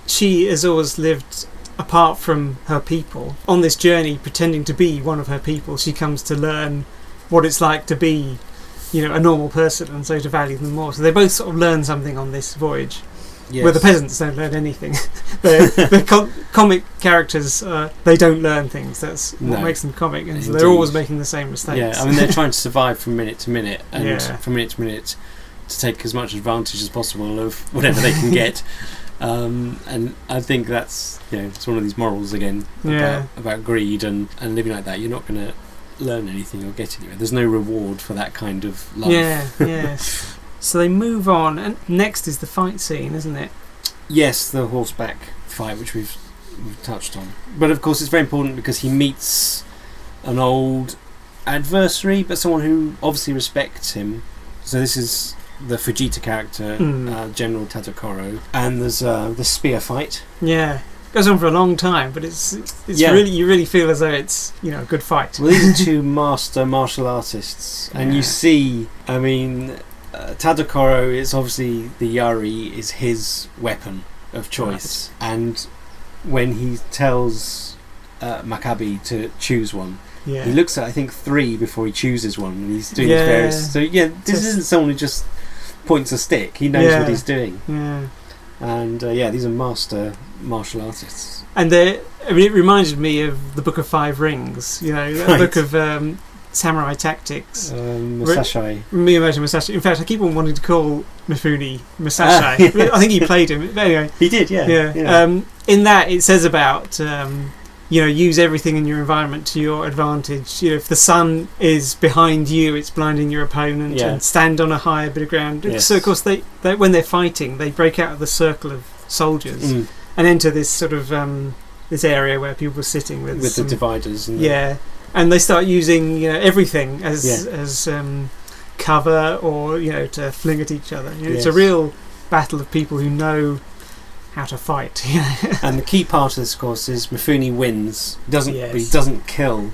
she has always lived apart from her people. On this journey, pretending to be one of her people, she comes to learn what it's like to be, a normal person, and so to value them more. So they both sort of learn something on this voyage. Yes. Where the peasants don't learn anything. The comic characters, they don't learn things. That's what makes them comic, and so they're always making the same mistakes. Yeah, I mean, they're trying to survive from minute to minute, and from minute to minute to take as much advantage as possible of whatever they can get. And I think that's it's one of these morals again about greed and living like that. You're not going to learn anything or get anywhere. There's no reward for that kind of life. Yeah. So they move on, and next is the fight scene, isn't it? Yes, the horseback fight, which we've touched on. But of course, it's very important because he meets an old adversary, but someone who obviously respects him. So this is the Fujita character, General Tadokoro, and there's the spear fight. Yeah. Goes on for a long time, but it's really, you really feel as though it's a good fight. Well, these are two master martial artists, and you see, I mean, Tadokoro is obviously the Yari is his weapon of choice, and when he tells Makabe to choose one, he looks at I think 3 before he chooses one, and he's doing his various. So this isn't someone who just points a stick. He knows what he's doing. Yeah. And these are master martial artists. And it reminded me of the Book of Five Rings, the book of samurai tactics. Miyamoto Musashi. In fact, I keep on wanting to call Mifune Musashi. I think he played him. But anyway, he did, yeah. In that, it says about use everything in your environment to your advantage. If the sun is behind you, it's blinding your opponent, and stand on a higher bit of ground. Yes. So of course, they when they're fighting, they break out of the circle of soldiers and enter this sort of this area where people are sitting with the dividers. And they start using everything as cover or to fling at each other. It's a real battle of people who know how to fight. And the key part of this, of course, is Mifune wins. He doesn't kill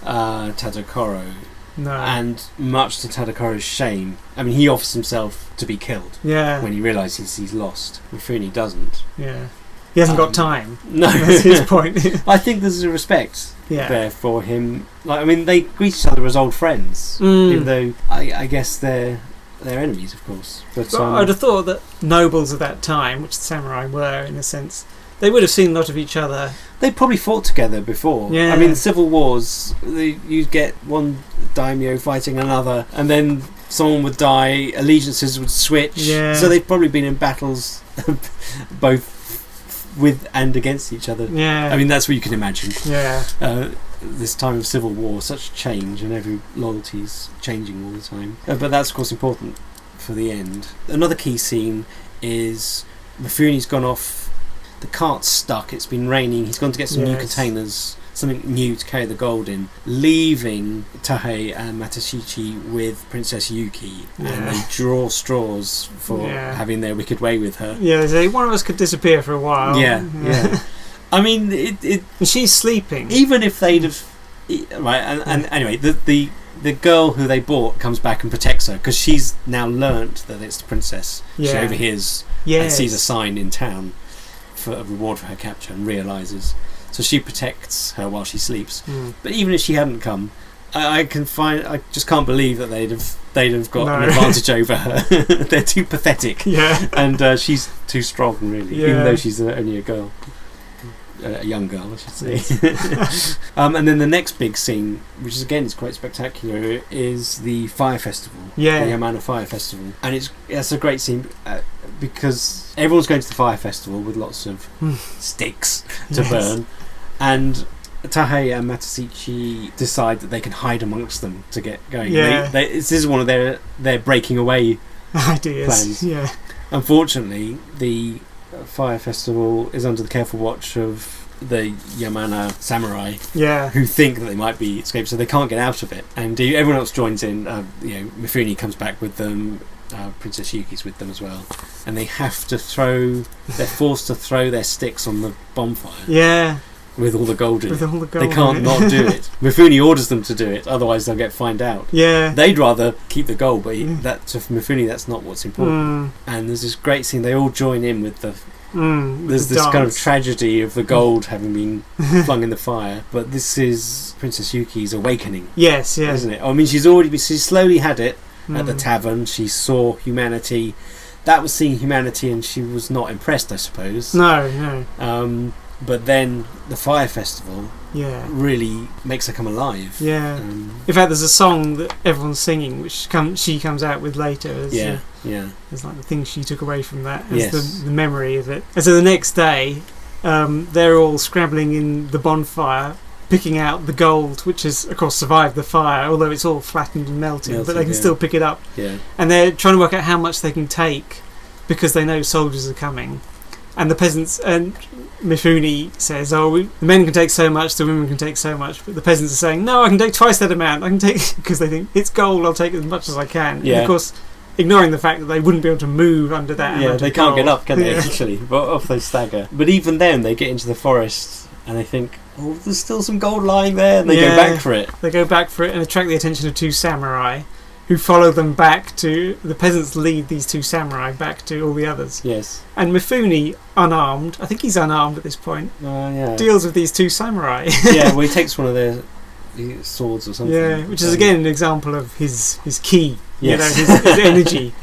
Tadokoro. No. And much to Tadokoro's shame, I mean, he offers himself to be killed. When he realises he's lost. Mifune doesn't. Yeah. He hasn't got time. No. That's his point. I think there's a respect there for him. Like, I mean, they greet each other as old friends, even though I guess they're enemies, of course. But I'd have thought that nobles of that time, which the samurai were in a sense, they would have seen a lot of each other. They probably fought together before. Yeah. I mean, civil wars, you'd get one daimyo fighting another, and then someone would die, allegiances would switch. Yeah. So they've probably been in battles both with and against each other. Yeah. I mean, that's what you can imagine. Yeah. This time of civil war, such change, and every loyalty's changing all the time. But that's, of course, important for the end. Another key scene is Mifune's gone off. The cart's stuck. It's been raining. He's gone to get some new containers, something new to carry the gold in, leaving Tahei and Matashichi with Princess Yuki, and they draw straws for having their wicked way with her. Yeah, they say one of us could disappear for a while. Yeah. I mean, it she's sleeping. Even if they'd have, right? And anyway, the girl who they bought comes back and protects her because she's now learnt that it's the princess. She overhears and sees a sign in town for a reward for her capture and realises. So she protects her while she sleeps. But even if she hadn't come, I just can't believe that they'd have got an advantage over her. They're too pathetic. Yeah. And she's too strong, really, even though she's only a girl. A young girl, I should say. And then the next big scene, which is again is quite spectacular, is the fire festival. The Yamana Fire Festival, and it's a great scene because everyone's going to the fire festival with lots of sticks to burn, and Tahei and Matashichi decide that they can hide amongst them to get going. This is one of their breaking away ideas. Plans. Unfortunately, the fire festival is under the careful watch of the Yamana samurai Yeah. who think that they might be escaped, so they can't get out of it. And everyone else joins in. Mifune comes back with them. Princess Yuki's with them as well, and they have to throw. They're forced to throw their sticks on the bonfire. Yeah. With all the gold in it. They They can't not do it. Mifune orders them to do it, otherwise they'll get fined out. Yeah. They'd rather keep the gold, but to Mifune that's not what's important. And there's this great scene. They all join in with the. There's this kind of tragedy of the gold having been flung in the fire, but this is Princess Yuki's awakening. Yes, isn't it? I mean, she's slowly had it at the tavern. She saw humanity. That was seeing humanity, and she was not impressed, I suppose. No. But then the fire festival Yeah. really makes her come alive. Yeah. In fact, there's a song that everyone's singing, which she comes out with later. As, It's like the things she took away from that, as the memory of it. And so the next day, they're all scrabbling in the bonfire, picking out the gold, which has, of course, survived the fire, although it's all flattened and melted, but they can still pick it up. Yeah. And they're trying to work out how much they can take, because they know soldiers are coming. And the peasants, and Mifune says, the men can take so much, the women can take so much, but the peasants are saying, no, I can take twice that amount. I can take, because they think, it's gold, I'll take as much as I can. Yeah. And of course, ignoring the fact that they wouldn't be able to move under that. Yeah, they can't get up, can they, actually? But off they stagger. But even then, they get into the forest, and they think, there's still some gold lying there, and they go back for it. They go back for it and attract the attention of two samurai, who follow them back to... The peasants lead these two samurai back to all the others. Yes. And Mifune, unarmed, I think he's unarmed at this point, deals with these two samurai. Yeah, well, he takes one of their swords or something. Yeah, which is again an example of his ki, yes. His energy.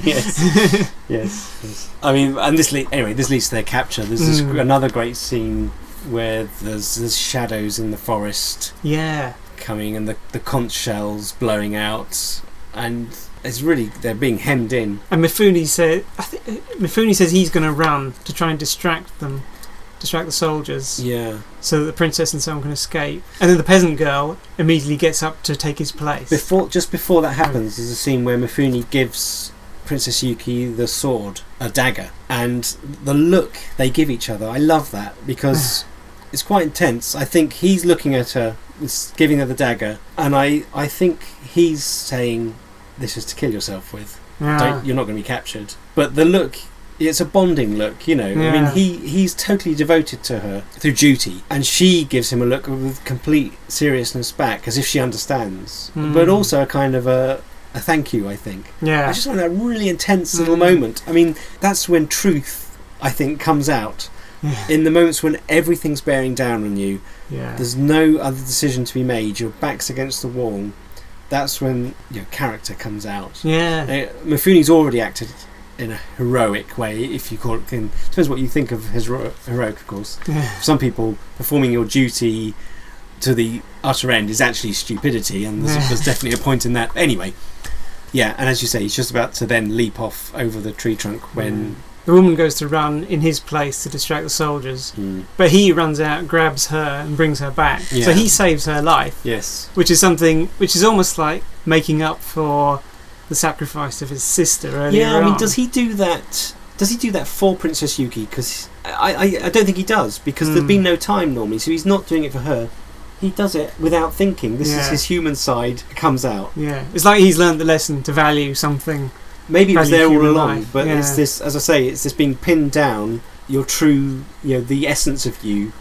yes. I mean, and this leads to their capture. There's another great scene where there's shadows in the forest. Yeah. Coming, and the conch shells blowing out. And it's really, they're being hemmed in. And Mifune says he's going to run to try and distract the soldiers. Yeah. So that the princess and so on can escape. And then the peasant girl immediately gets up to take his place. Just before that happens, there's a scene where Mifune gives Princess Yuki the sword, a dagger, and the look they give each other. I love that because it's quite intense. I think he's looking at her, giving her the dagger, and I think he's saying, this is to kill yourself with. You're not going to be captured. But the look, it's a bonding look, I mean, he's totally devoted to her through duty, and she gives him a look with complete seriousness back, as if she understands, but also a kind of a thank you, I think. I just find that really intense little moment. I mean, that's when truth, I think, comes out. In the moments when everything's bearing down on you, there's no other decision to be made, your back's against the wall, that's when your character comes out. Mifune's already acted in a heroic way, if you call it. Depends what you think of heroic, of course. For some people, performing your duty to the utter end is actually stupidity, and there's definitely a point in that. Anyway, and as you say, he's just about to then leap off over the tree trunk when... The woman goes to run in his place to distract the soldiers, but he runs out, grabs her and brings her back. So he saves her life. Yes. Which is something which is almost like making up for the sacrifice of his sister earlier on. I mean, does he do that? Does he do that for Princess Yuki? Because I don't think he does, because there'd been no time normally, so he's not doing it for her. He does it without thinking. This is his human side comes out. Yeah, it's like he's learned the lesson to value something. Maybe it was there all along, life. But it's this, as I say, it's this being pinned down. Your true, the essence of you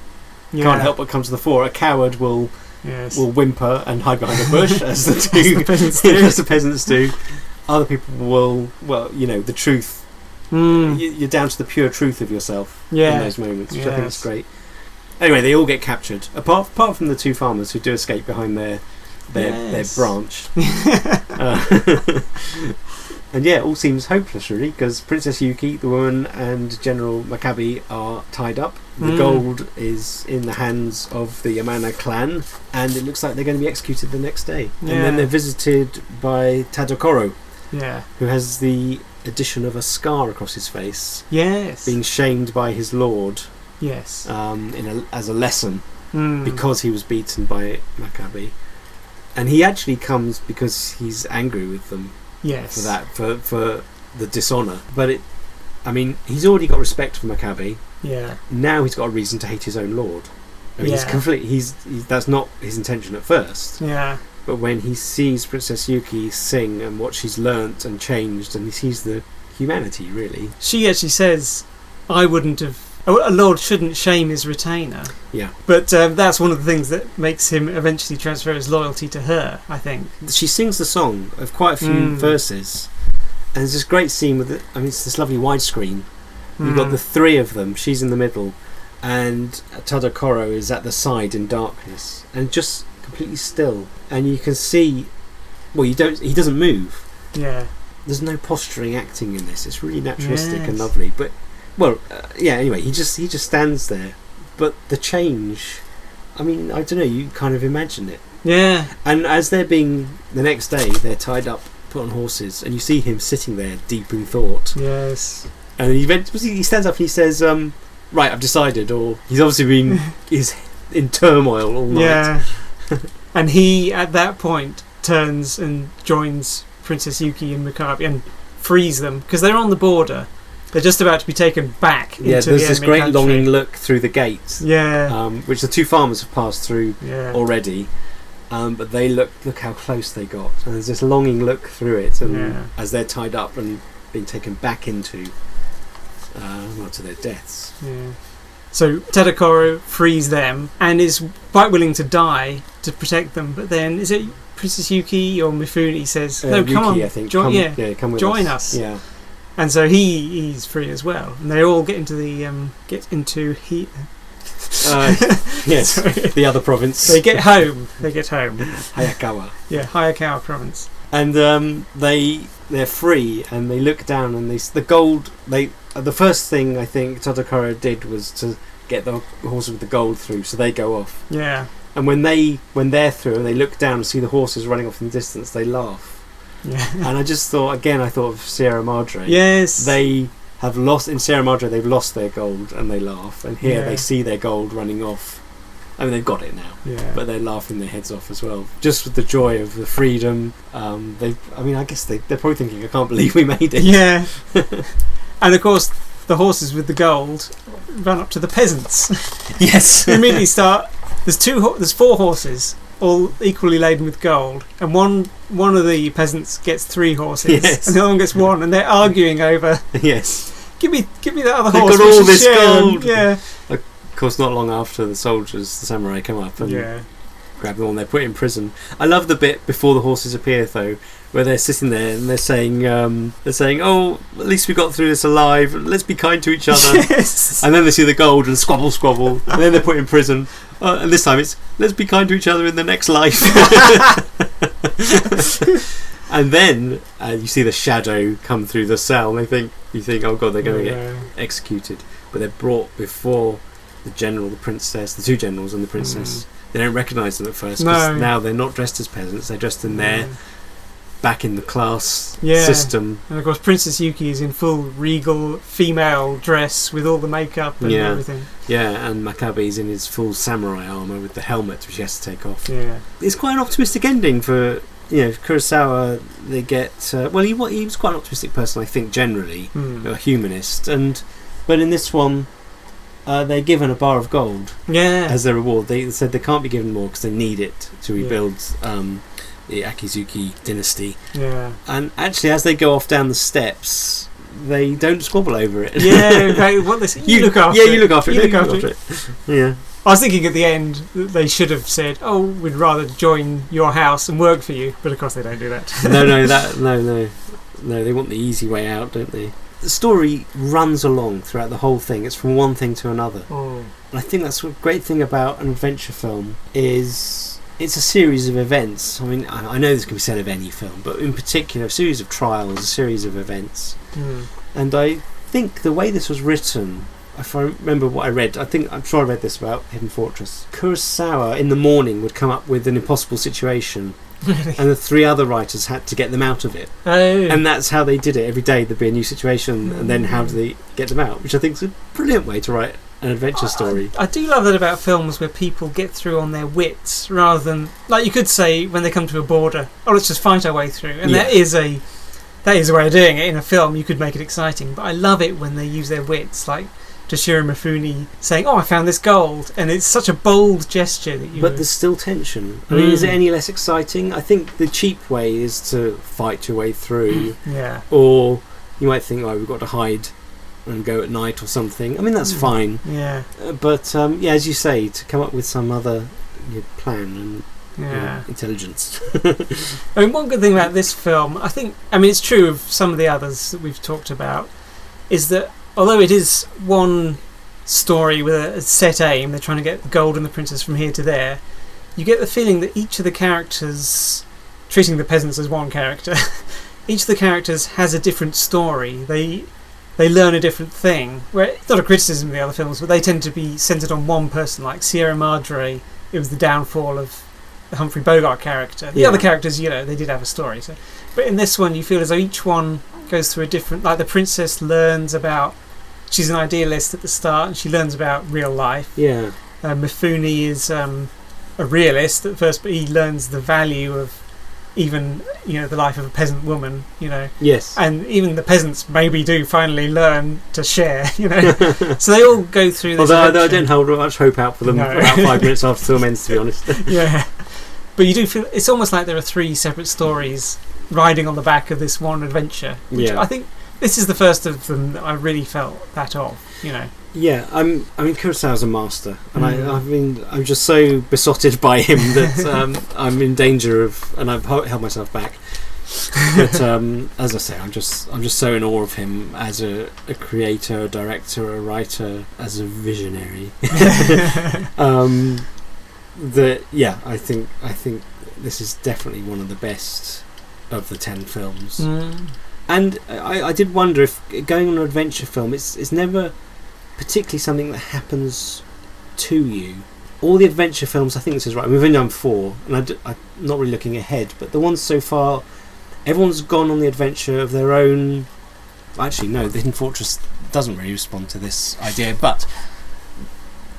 can't help but come to the fore. A coward will whimper and hide behind a bush, as the peasants do. Other people will, the truth. You're down to the pure truth of yourself in those moments, which I think is great. Anyway, they all get captured, apart from the two farmers who do escape behind their branch. And all seems hopeless, really, because Princess Yuki, the woman, and General Makabe are tied up. The gold is in the hands of the Yamana clan, and it looks like they're going to be executed the next day. And then they're visited by Tadokoro, who has the addition of a scar across his face, being shamed by his lord, as a lesson, because he was beaten by Makabe. And he actually comes because he's angry with them. For that, for the dishonour. But he's already got respect for Makabe. Now he's got a reason to hate his own lord. I mean, that's not his intention at first. Yeah. But when he sees Princess Yuki sing and what she's learnt and changed, and he sees the humanity, really. She actually says, I wouldn't have... A lord shouldn't shame his retainer. Yeah. But that's one of the things that makes him eventually transfer his loyalty to her, I think. She sings the song of quite a few verses. And there's this great scene with it. I mean, it's this lovely widescreen. You've got the three of them. She's in the middle. And Tadokoro is at the side in darkness. And just completely still. And you can see... Well, he doesn't move. Yeah. There's no posturing acting in this. It's really naturalistic and lovely. But, anyway, he just stands there. But the change... I mean, I don't know, you kind of imagine it. Yeah. And as they're being... The next day, they're tied up, put on horses, and you see him sitting there deep in thought. Yes. And he stands up and he says, right, I've decided, or he's obviously he's in turmoil all night. Yeah. And he, at that point, turns and joins Princess Yuki and Makabe and frees them, because they're on the border. They're just about to be taken back into the enemy there's this great country. longing look through the gate, which the two farmers have passed through already. But they look how close they got, and there's this longing look through it, and as they're tied up and being taken back into to their deaths. Yeah. So Tadokoro frees them and is quite willing to die to protect them, but then is it Princess Yuki or Mifune says, "No, Yuki, come on, I think. Come with join us." Yeah. And so he's free as well, and they all get into yes, the other province. They get home. Hayakawa. Yeah, Hayakawa province. And they're free, and they look down, and the gold. The first thing I think Tadokoro did was to get the horses with the gold through, so they go off. Yeah. And when they're through, and they look down and see the horses running off in the distance, they laugh. Yeah. And I just thought of Sierra Madre. Yes. They have lost in Sierra Madre. They've lost their gold, and they laugh. And here they see their gold running off. I mean, they've got it now, but they're laughing their heads off as well, just with the joy of the freedom. I guess they're probably thinking, "I can't believe we made it." Yeah. And of course, the horses with the gold run up to the peasants. Yes. Who immediately start. There's 4 horses, all equally laden with gold, and one of the peasants gets 3 horses, and the other one gets 1, and they're arguing over. Yes. Give me that other They've horse. got all this gold. Yeah. Of course, not long after the samurai come up and grab them all, and they're put in prison. I love the bit before the horses appear, though, where they're sitting there and they're saying, "Oh, at least we got through this alive. Let's be kind to each other." Yes. And then they see the gold and squabble, and then they're put in prison. And this time it's, "Let's be kind to each other in the next life." And then you see the shadow come through the cell, and you think, "Oh God, they're going to get executed." But they're brought before the general, the princess, the 2 generals, and the princess. They don't recognise them at first, because now they're not dressed as peasants. They're dressed in their back in the class system. And of course, Princess Yuki is in full regal female dress with all the makeup and everything. Yeah, and Makabe's in his full samurai armour with the helmet, which he has to take off. Yeah, it's quite an optimistic ending for Kurosawa. They get he was quite an optimistic person, I think, generally, a humanist, but in this one. They're given a bar of gold as their reward. They said they can't be given more because they need it to rebuild the Akizuki dynasty. Yeah. And actually, as they go off down the steps, they don't squabble over it. Yeah, okay. What they say, you look after it. Yeah, you look after it. You look after it. Yeah. I was thinking at the end that they should have said, "Oh, we'd rather join your house and work for you," but of course they don't do that. No. They want the easy way out, don't they? The story runs along throughout the whole thing. It's from one thing to another. And I think that's a great thing about an adventure film is it's a series of events. I mean, I know this can be said of any film, but in particular, a series of trials, a series of events. And I think the way this was written, if I remember what I read, I'm sure I read this about Hidden Fortress. Kurosawa in the morning would come up with an impossible situation. And the 3 other writers had to get them out of it. And that's how they did it. Every day there'd be a new situation, and then how do they get them out? Which I think is a brilliant way to write an adventure story. I do love that about films where people get through on their wits, rather than, like you could say, when they come to a border, "Oh, let's just fight our way through." And there is a that is a way of doing it. In a film, you could make it exciting, but I love it when they use their wits, like Toshiro Mifune saying, "Oh, I found this gold," and it's such a bold gesture that you. But there's still tension. I mean, is it any less exciting? I think the cheap way is to fight your way through. Yeah. Or you might think, "Oh, we've got to hide and go at night or something." I mean, that's fine. Yeah. But as you say, to come up with some other plan and intelligence. I mean, one good thing about this film, it's true of some of the others that we've talked about, is that although it is one story with a set aim, they're trying to get the gold and the princess from here to there, you get the feeling that each of the characters, treating the peasants as one character, each of the characters has a different story. They learn a different thing. Where it's not a criticism of the other films, but they tend to be centred on one person. Like Sierra Madre, it was the downfall of the Humphrey Bogart character. The other characters, they did have a story. So, but in this one, you feel as though each one goes through a different. Like the princess learns about. She's an idealist at the start, and she learns about real life. Yeah. Mifune is a realist at first, but he learns the value of even the life of a peasant woman. Yes. And even the peasants maybe do finally learn to share. So they all go through this. Although I don't hold much hope out for them about 5 minutes after the film ends, to be honest. Yeah. But you do feel it's almost like there are 3 separate stories riding on the back of this one adventure. Which I think this is the first of them that I really felt that of. Yeah, Kurosawa's a master, and I'm just so besotted by him that I'm in danger of, and I've held myself back. But as I say, I'm just so in awe of him as a creator, a director, a writer, as a visionary. I think this is definitely one of the best of the 10 films. And I did wonder if going on an adventure film, it's never particularly something that happens to you. All the adventure films, I think this is right, we've only done 4, and I'm not really looking ahead, but the ones so far, everyone's gone on the adventure of their own. Actually, no, the Hidden Fortress doesn't really respond to this idea, but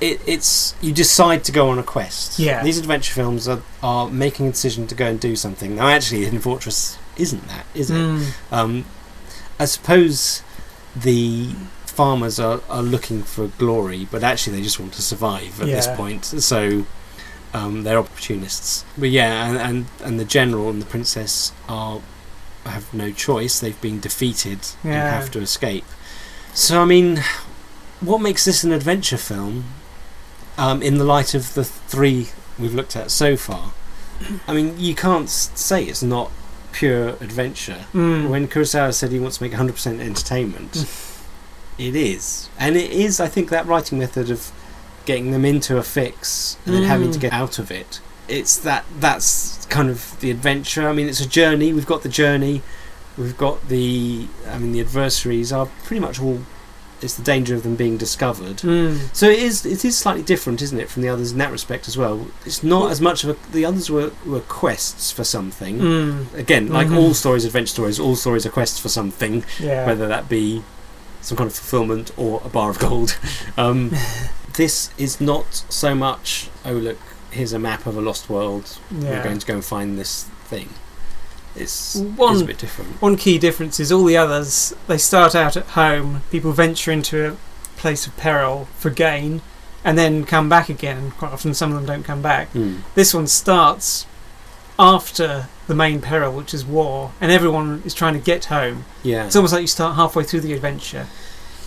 it's you decide to go on a quest. Yeah. These adventure films are making a decision to go and do something. Now, actually, Hidden Fortress isn't that, is it? I suppose the farmers are looking for glory, but actually they just want to survive at this point. So they're opportunists. But and the general and the princess have no choice. They've been defeated and have to escape. So I mean, what makes this an adventure film? In the light of the 3 we've looked at so far, I mean, you can't say it's not pure adventure. When Kurosawa said he wants to make 100% entertainment, it is. And it is, I think, that writing method of getting them into a fix and then having to get out of it. That's kind of the adventure. I mean, it's a journey. We've got the journey. We've got the adversaries are pretty much all. It's the danger of them being discovered. So it is slightly different, isn't it, from the others in that respect as well. It's not as much of the others were quests for something. Again, like all stories, adventure stories, all stories are quests for something, whether that be some kind of fulfillment or a bar of gold. This is not so much, oh look, here's a map of a lost world, we're going to go and find this thing. It's a bit different. One key difference is all the others, they start out at home, people venture into a place of peril for gain, and then come back again. Quite often some of them don't come back. This one starts after the main peril, which is war, and everyone is trying to get home. It's almost like you start halfway through the adventure.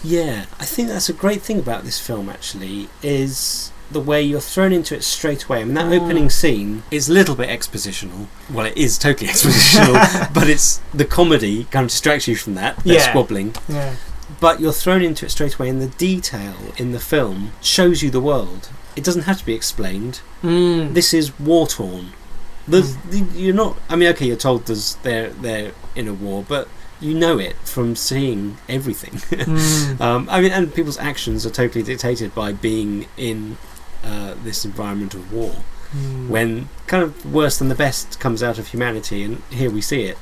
I think that's a great thing about this film, actually, is the way you're thrown into it straight away. I mean, that opening scene is a little bit expositional. Well, it is totally expositional, but it's the comedy kind of distracts you from that. They're squabbling. But you're thrown into it straight away, and the detail in the film shows you the world. It doesn't have to be explained. This is war-torn. You're not. I mean, okay, you're told they're in a war, but you know it from seeing everything. I mean, and people's actions are totally dictated by being in this environment of war, when kind of worse than the best comes out of humanity, and here we see it.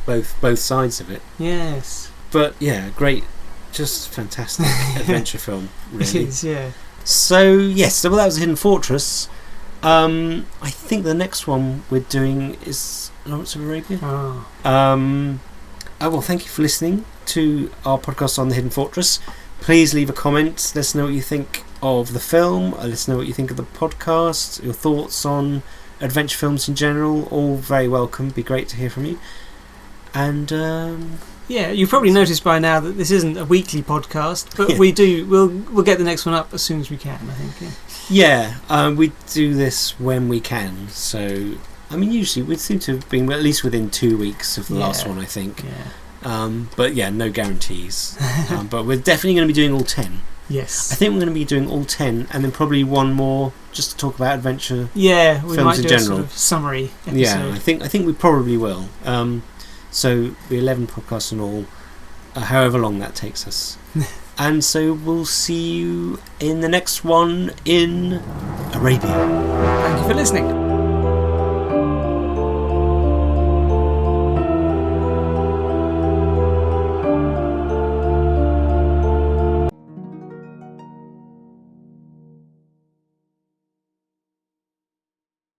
Both sides of it. Yes. But great, just fantastic adventure film. Really. It is, So that was Hidden Fortress. I think the next one we're doing is Lawrence of Arabia. Oh. Well, thank you for listening to our podcast on The Hidden Fortress. Please leave a comment. Let us know what you think of the film. Let us know what you think of the podcast. Your thoughts on adventure films in general. All very welcome. Be great to hear from you. And yeah, you've probably noticed by now that this isn't a weekly podcast, but Yeah. we'll get the next one up as soon as we can, I think. yeah, we do this when we can. So, I mean, usually we seem to have been at least within 2 weeks of the last one, I think. Yeah. But yeah, no guarantees. But we're definitely going to be doing all 10. Yes. I think we're going to be doing all 10 and then probably one more just to talk about adventure. Yeah, we films might in do general. a sort of summary episode. Yeah, I think we probably will. So the 11 podcasts and all, however long that takes us. And so we'll see you in the next one in Arabia. Thank you for listening.